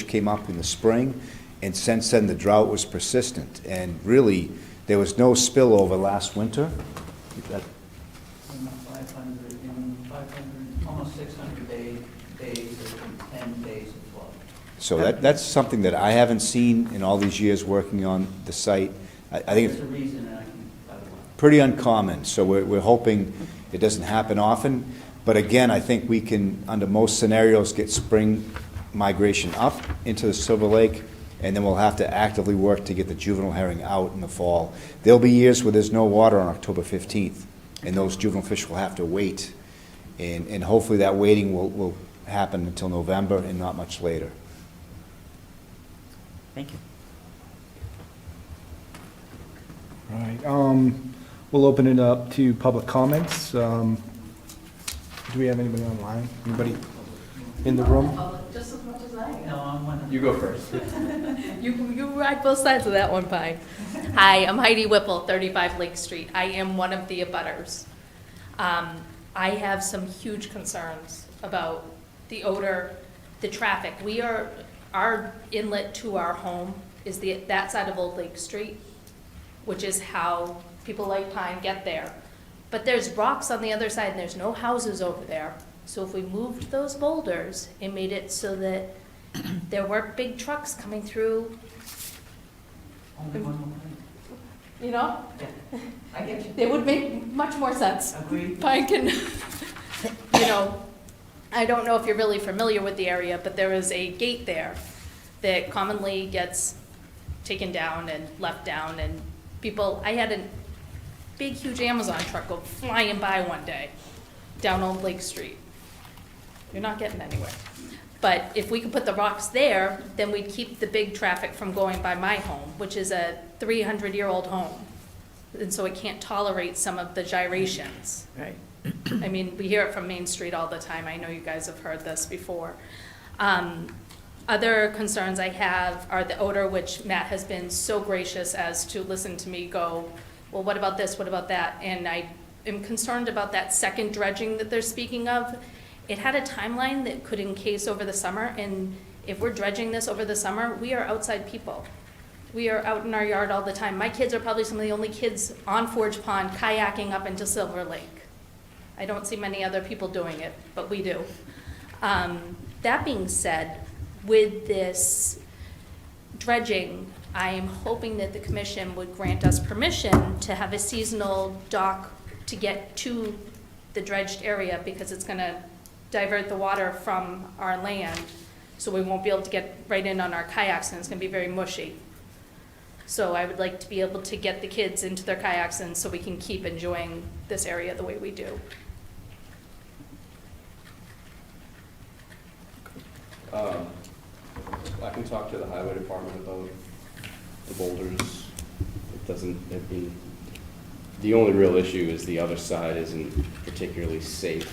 came up in the spring, and since then, the drought was persistent. And really, there was no spillover last winter. 500, almost 600 days, or 10 days of flood. So that's something that I haven't seen in all these years working on the site. I think There's it's a reason, and I can tell you why. pretty uncommon, so we're hoping it doesn't happen often. But again, I think we can, under most scenarios, get spring migration up into the Silver Lake, and then we'll have to actively work to get the juvenile herring out in the fall. There'll be years where there's no water on October 15th, and those juvenile fish will have to wait. And hopefully that waiting will happen until November and not much later. Thank you. All right, we'll open it up to public comments. Do we have anybody online? Anybody in the room? Just as much as I am. No, I'm one of You go first. You ride both sides of that one, Pine. Hi, I'm Heidi Whipple, 35 Lake Street. I am one of the abutters. I have some huge concerns about the odor, the traffic. Our inlet to our home is that side of Old Lake Street, which is how people like Pine get there. But there's rocks on the other side, and there's no houses over there. So if we moved those boulders and made it so that there weren't big trucks coming through, only one more thing. you know, Yeah, I get you. it would make much more sense. Agreed. Pine can, I don't know if you're really familiar with the area, but there is a gate there that commonly gets taken down and left down, and people, I had a big, huge Amazon truck go flying by one day down Old Lake Street. You're not getting anywhere. But if we could put the rocks there, then we'd keep the big traffic from going by my home, which is a 300-year-old home. And so it can't tolerate some of the gyrations. Right. I mean, we hear it from Main Street all the time. I know you guys have heard this before. Other concerns I have are the odor, which Matt has been so gracious as to listen to me go, well, what about this, what about that? And I am concerned about that second dredging that they're speaking of. It had a timeline that could encase over the summer, and if we're dredging this over the summer, we are outside people. We are out in our yard all the time. My kids are probably some of the only kids on Forge Pond kayaking up into Silver Lake. I don't see many other people doing it, but we do. That being said, with this dredging, I am hoping that the commission would grant us permission to have a seasonal dock to get to the dredged area, because it's gonna divert the water from our land, so we won't be able to get right in on our kayaks, and it's gonna be very mushy. So I would like to be able to get the kids into their kayaks, and so we can keep enjoying this area the way we do. I can talk to the highway department about the boulders. It doesn't, I mean, the only real issue is the other side isn't particularly safe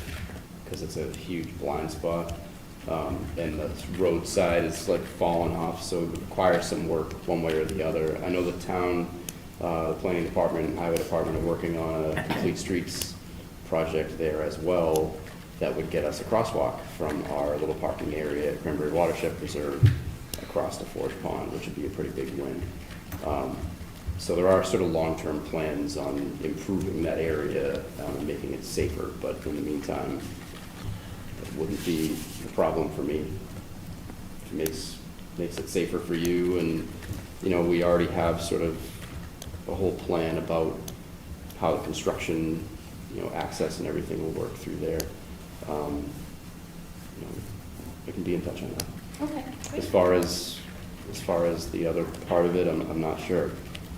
because it's a huge blind spot. And the road side is like falling off, so it would require some work one way or the other. I know the town, the planning department and highway department are working on a complete streets project there as well that would get us a crosswalk from our little parking area at Cranberry Watershed Preserve across to Forge Pond, which would be a pretty big win. So there are sort of long-term plans on improving that area and making it safer, but in the meantime, it wouldn't be a problem for me. It makes it safer for you, and, you know, we already have sort of a whole plan about how the construction, you know, access and everything will work through there. You know, I can be in touch on that. Okay, great. As far as the other part of it, I'm not sure.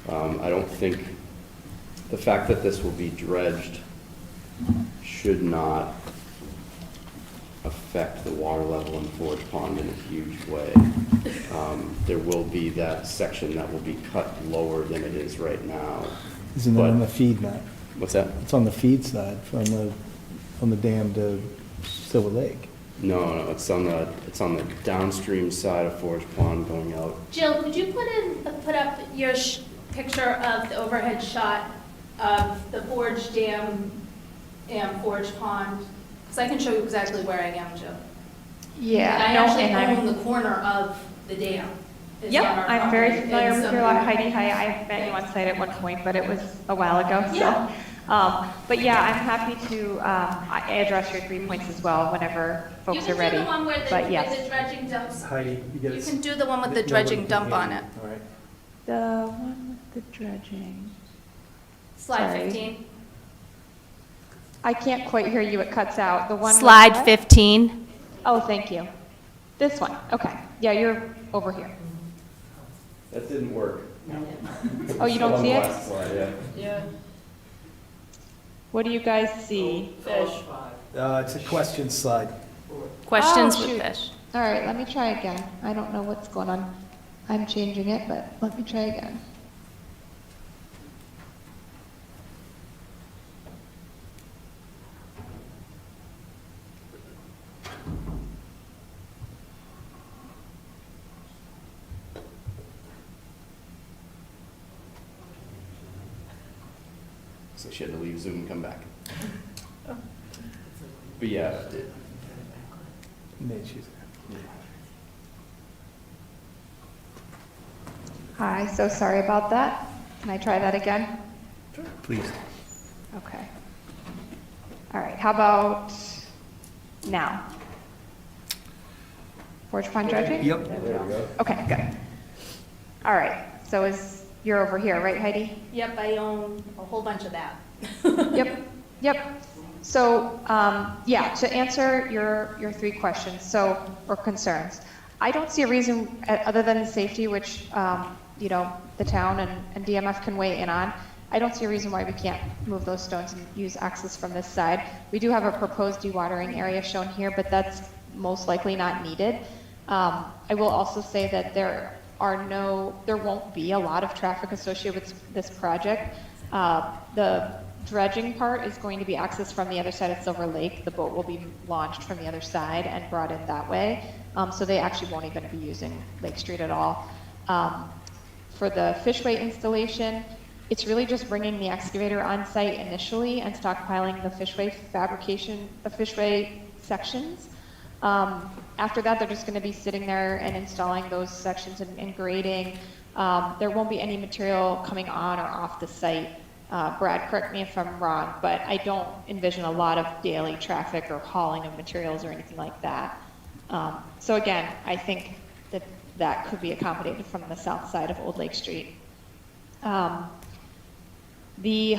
I don't think, the fact that this will be dredged should not affect the water level in Forge Pond in a huge way. There will be that section that will be cut lower than it is right now. Isn't that on But- the feed net? What's that? It's on the feed side from the dam to Silver Lake. No, it's on the downstream side of Forge Pond going out. Jill, could you put up your picture of the overhead shot of the Forge Dam and Forge Pond? Because I can show you exactly where I am, Jill. Yeah, And I no, actually and own the corner of the dam. It's Yep, on our I'm very property. familiar And with so- your lot, Heidi. I met you on site at one point, but it was a while ago, so. Yeah. But yeah, I'm happy to address your 3 points as well whenever folks are ready. You can do the one where But the yes. dredging dumps. Heidi, you get You it. can do the one with the dredging dump on it. All right. The one with the dredging. Slide Sorry. 15. I can't quite hear you, it cuts out. The one with Slide what? 15. Oh, thank you. This one, okay. Yeah, you're over here. That didn't work. Oh, you don't see it? Last slide, yeah. Yeah. What do you guys see? Fish. It's a question slide. Questions Oh, with shoot. fish. All right, let me try again. I don't know what's going on. I'm changing it, but let me try again. So she had to leave Zoom and come back. But yeah, Nate, she's Hi, so sorry about that. Can I try that again? Please. Okay. All right, how about now? Forge Pond dredging? Yep. Okay, good. All right, so you're over here, right, Heidi? Yep, I own a whole bunch of that. Yep. So, yeah, to answer your 3 questions, or concerns, I don't see a reason, other than safety, which, the town and DMF can weigh in on. I don't see a reason why we can't move those stones and use access from this side. We do have a proposed dewatering area shown here, but that's most likely not needed. I will also say that there won't be a lot of traffic associated with this project. The dredging part is going to be accessed from the other side of Silver Lake. The boat will be launched from the other side and brought in that way. So they actually won't even be using Lake Street at all. For the fishway installation, it's really just bringing the excavator on site initially and stockpiling the fishway sections. After that, they're just going to be sitting there and installing those sections and grading. There won't be any material coming on or off the site. Brad, correct me if I'm wrong, but I don't envision a lot of daily traffic or hauling of materials or anything like that. So again, I think that could be accommodated from the south side of Old Lake Street. The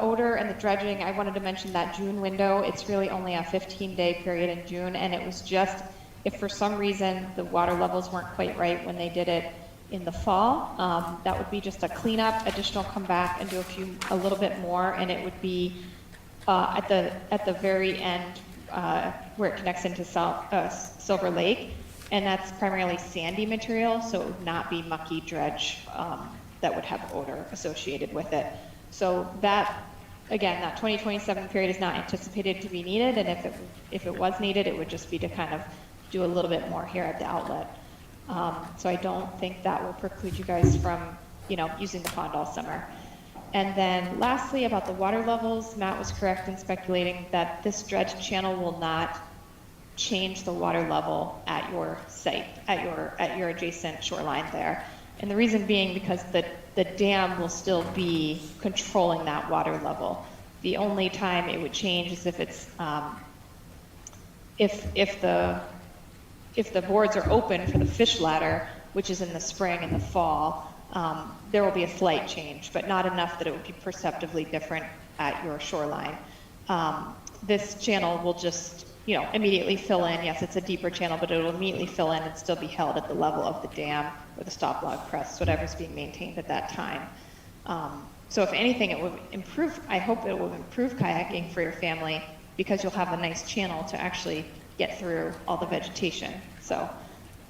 odor and the dredging, I wanted to mention that June window. It's really only a 15-day period in June, and it was just, if for some reason the water levels weren't quite right when they did it in the fall, that would be just a cleanup, additional come back and do a little bit more, and it would be at the very end where it connects into Silver Lake, and that's primarily sandy material, so it would not be mucky dredge that would have odor associated with it. So that, again, that 2027 period is not anticipated to be needed, and if it was needed, it would just be to kind of do a little bit more here at the outlet. So I don't think that will preclude you guys from, using the pond all summer. And then lastly, about the water levels, Matt was correct in speculating that this dredge channel will not change the water level at your site, at your adjacent shoreline there. And the reason being because the dam will still be controlling that water level. The only time it would change is if it's, if the boards are open for the fish ladder, which is in the spring and the fall, there will be a slight change, but not enough that it would be perceptibly different at your shoreline. This channel will just, immediately fill in. Yes, it's a deeper channel, but it will immediately fill in and still be held at the level of the dam or the stop log press, whatever's being maintained at that time. So if anything, it would improve, I hope it will improve kayaking for your family because you'll have a nice channel to actually get through all the vegetation. So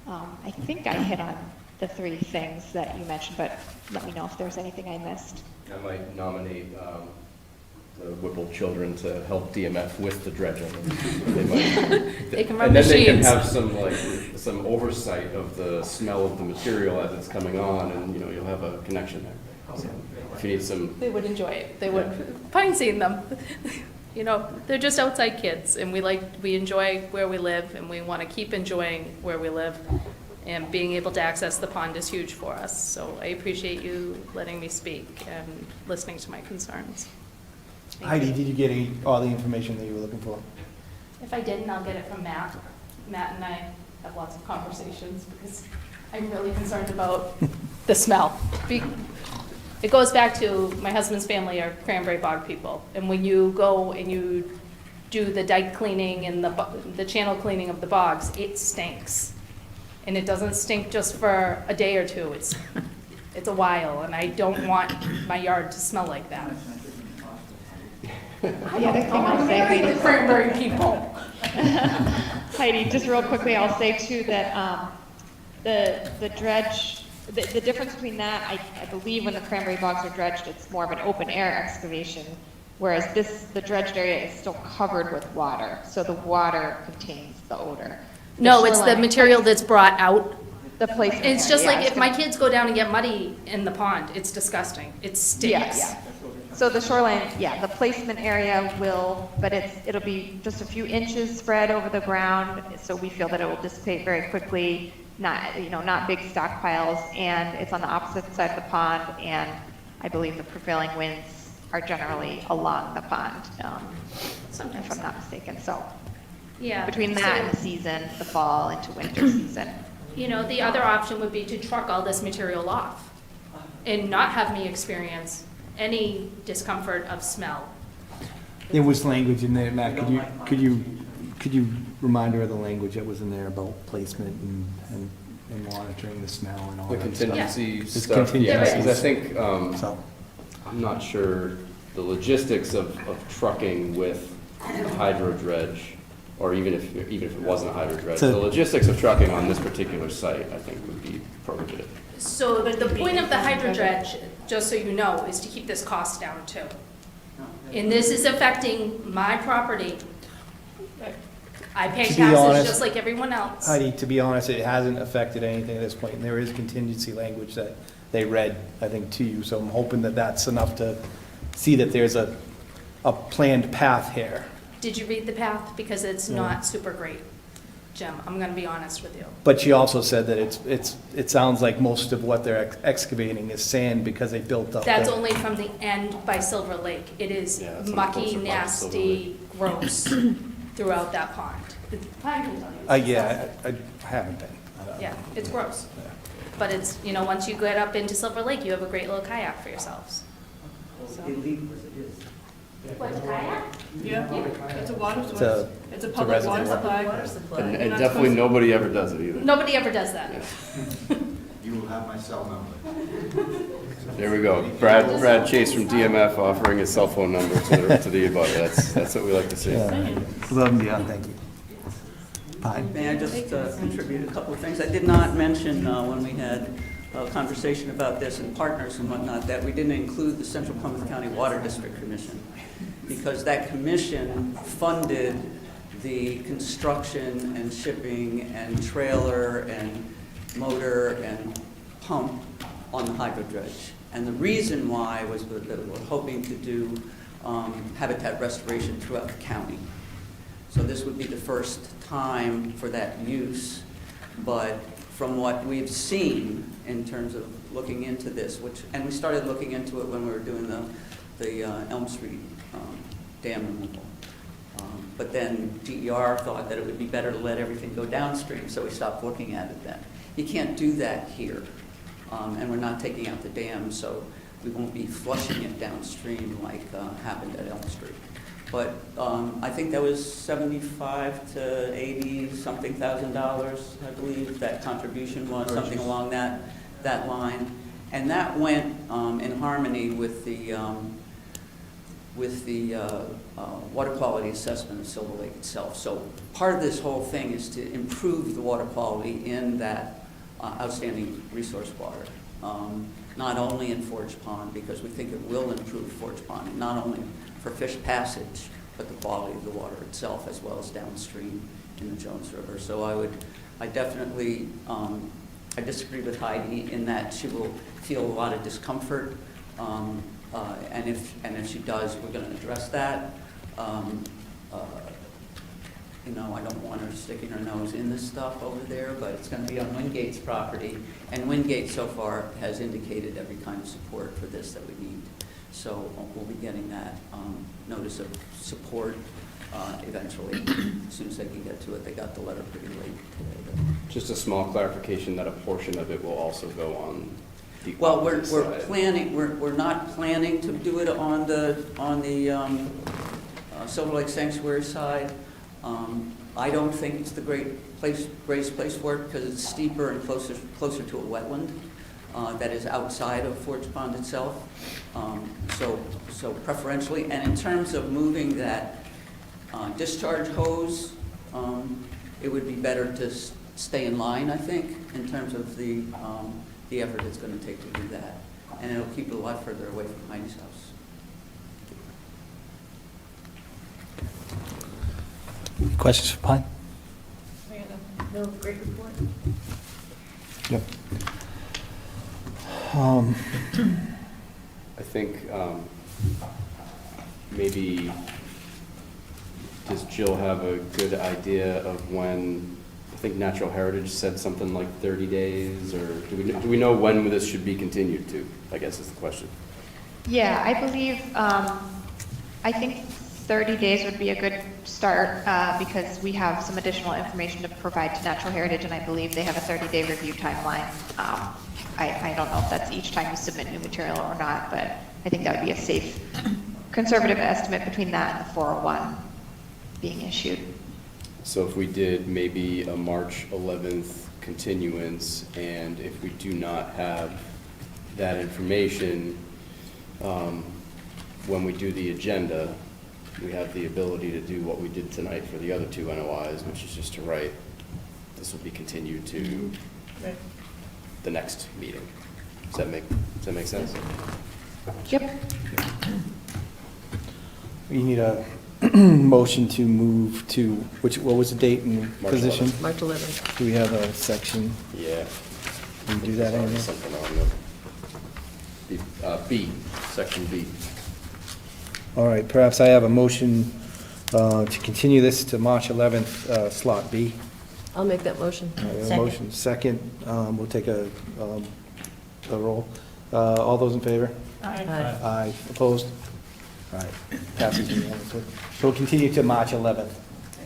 I think I hit on the 3 things that you mentioned, but let me know if there's anything I missed. I might nominate the Whipple children to help DMF with the dredging. They might- They can run And then they can machines. have some oversight of the smell of the material as it's coming on, and, you know, you'll have a connection there. So if you need some, They would enjoy it. They would, fine seeing them. You know, they're just outside kids, and we enjoy where we live, and we want to keep enjoying where we live. And being able to access the pond is huge for us. So I appreciate you letting me speak and listening to my concerns. Thank Heidi, you. did you get all the information that you were looking for? If I didn't, I'll get it from Matt. Matt and I have lots of conversations because I'm really concerned about the smell. It goes back to my husband's family are cranberry bog people. And when you go and you do the dike cleaning and the channel cleaning of the bogs, it stinks. And it doesn't stink just for a day or two. It's a while, and I don't want my yard to smell like that. The other thing I'll say, Heidi, The cranberry people. Heidi, just real quickly, I'll say too that the dredge, the difference between that, I believe when the cranberry bogs are dredged, it's more of an open air excavation, whereas the dredged area is still covered with water, so the water contains the odor. No, it's the material that's brought out. The placement. It's just area, like yeah, if my kids go down and get muddy in the pond, it's disgusting. It stinks. Yeah. So the shoreline, the placement area will, but it'll be just a few inches spread over the ground, so we feel that it will dissipate very quickly, not big stockpiles, and it's on the opposite side of the pond, and I believe the prevailing winds are generally along the pond, if I'm not mistaken, so. Yeah. Between that and the season, the fall into winter season. You know, the other option would be to truck all this material off and not have me experience any discomfort of smell. There was language in there, Matt, could you remind her of the language that was in there about placement and monitoring the smell and all the that stuff? contingency It's stuff. Yeah, contingencies. because I think, So, I'm not sure the logistics of trucking with a hydro dredge, or even if it wasn't a hydro dredge, So- the logistics of trucking on this particular site, I think, would be prohibitive. So the point of the hydro dredge, just so you know, is to keep this cost down too. And this is affecting my property. I pay To be taxes honest, just like everyone else. Heidi, to be honest, it hasn't affected anything at this point, and there is contingency language that they read, I think, to you, so I'm hoping that that's enough to see that there's a planned path here. Did you read the path? Because it's not super great, Jim. I'm gonna be honest with you. But she also said that it sounds like most of what they're excavating is sand because they built up. That's the- only from the end by Silver Lake. It is Yeah, it's on the mucky, closer part of Silver nasty, gross throughout that pond. Pine can tell you. Yeah, I haven't been. Yeah, it's gross. But it's, once you get up into Silver Lake, you have a great little kayak for yourselves. Illegal as it is. What, kayak? Yeah, it's a water It's source. a- It's a it's a public water reservoir. supply. And You're not definitely supposed- nobody ever does it either. Nobody ever does that. You will have my cell number. There we go. Brad Chase from DMF offering his cell phone number to the abutter. That's what we like to see. Yeah. Love and beyond, thank you. Pine. May I just contribute a couple of things? I did not mention when we had a conversation about this and partners and whatnot, that we didn't include the Central Plymouth County Water District Commission, because that commission funded the construction and shipping and trailer and motor and pump on the hydro dredge. And the reason why was that we're hoping to do habitat restoration throughout the county. So this would be the first time for that use, but from what we've seen in terms of looking into this, and we started looking into it when we were doing the Elm Street dam removal. But then DER thought that it would be better to let everything go downstream, so we stopped looking at it then. You can't do that here, and we're not taking out the dam, so we won't be flushing it downstream like happened at Elm Street. But I think that was $75 to $80-something thousand, I believe, that contribution was, something along that line. And that went in harmony with the water quality assessment of Silver Lake itself. So part of this whole thing is to improve the water quality in that outstanding resource water. Not only in Forge Pond, because we think it will improve Forge Pond, not only for fish passage, but the quality of the water itself as well as downstream in the Jones River. So I definitely, I disagree with Heidi in that she will feel a lot of discomfort. And if she does, we're going to address that. You know, I don't want her sticking her nose in this stuff over there, but it's going to be on Wingate's property. And Wingate so far has indicated every kind of support for this that we need. So we'll be getting that notice of support eventually, as soon as they can get to it. They got the letter pretty late today, though. Just a small clarification that a portion of it will also go on the Well, we're opposite side. planning, we're not planning to do it on the Silver Lake Sanctuary side. I don't think it's the greatest place for it because it's steeper and closer to a wetland that is outside of Forge Pond itself. So preferentially, and in terms of moving that discharge hose, it would be better to stay in line, I think, in terms of the effort it's going to take to do that. And it'll keep it a lot further away from Heidi's house. Questions for Pine? No, great report. Yep. I think maybe, does Jill have a good idea of when, I think Natural Heritage said something like 30 days, or do we know when this should be continued to, I guess is the question. Yeah, I believe, I think 30 days would be a good start because we have some additional information to provide to Natural Heritage, and I believe they have a 30-day review timeline. I don't know if that's each time you submit new material or not, but I think that would be a safe, conservative estimate between that and the 401 being issued. So if we did maybe a March 11th continuance, and if we do not have that information, when we do the agenda, we have the ability to do what we did tonight for the other two NOIs, which is just to write, this will be continued to the next meeting. Does that make sense? Yep. You need a motion to move to, what was the date and March position? 11th. March 11th. Do we have a section? Yeah. Can we do that, Amy? Something on B, section B. All right, perhaps I have a motion to continue this to March 11th, slot B. I'll make that motion. All right, we have a motion. Second, we'll take a roll. All those in favor? Aye. Aye. Opposed? All right, passes unanimously. So we'll continue to March 11th.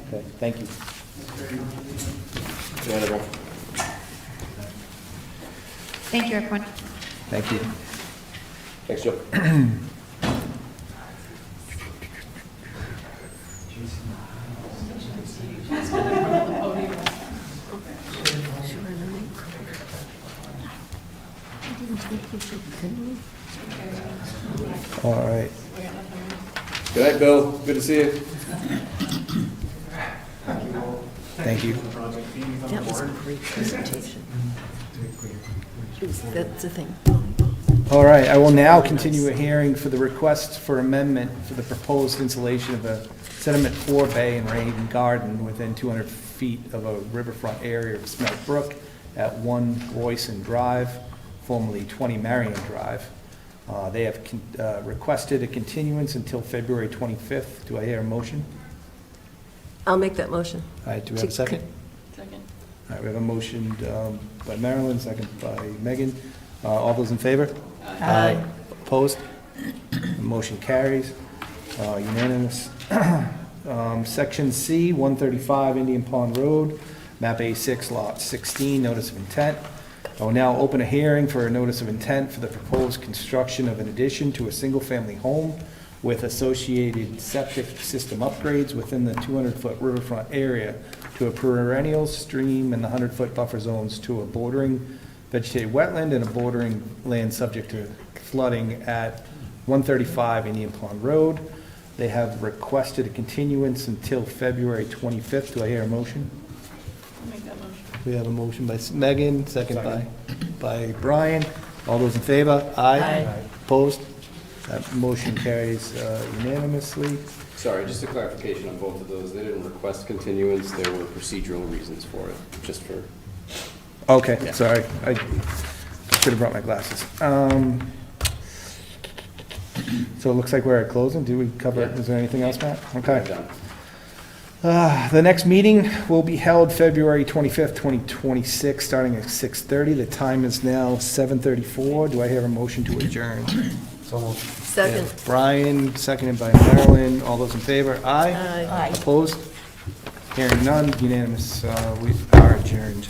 Okay, thank you. Go ahead, everyone. Thank you, everyone. Thank you. Thanks, Jill. All right. Good night, Bill. Good to see you. Thank you. That was a great presentation. That's the thing. All right, I will now continue a hearing for the request for amendment for the proposed installation of a sediment forebay and rain garden within 200 feet of a riverfront area of Smelt Brook at 1 Royson Drive, formerly 20 Marion Drive. They have requested a continuance until February 25th. Do I hear a motion? I'll make that motion. All right, do we have a second? Second. All right, we have a motion by Marilyn, second by Megan. All those in favor? Aye. Opposed? The motion carries. Unanimous. Section C, 135 Indian Pond Road, map A6, lot 16, notice of intent. I will now open a hearing for a notice of intent for the proposed construction of an addition to a single-family home with associated septic system upgrades within the 200-foot riverfront area to a perennial stream and the 100-foot buffer zones to a bordering vegetated wetland and a bordering land subject to flooding at 135 Indian Pond Road. They have requested a continuance until February 25th. Do I hear a motion? I'll make that motion. We have a motion by Megan, second by Brian. All those in favor? Aye. Aye. Opposed? That motion carries unanimously. Sorry, just a clarification on both of those. They didn't request continuance, there were procedural reasons for it, just for, Okay, Yeah. sorry. I should have brought my glasses. So it looks like we're at closing. Do we cover, Yeah. is there anything else, Matt? Okay. done. The next meeting will be held February 25th, 2026, starting at 6:30. The time is now 7:34. Do I hear a motion to adjourn? So moved. Second. Brian, seconded by Marilyn. All those in favor? Aye. Aye. Opposed? Hearing none, unanimous. We are adjourned.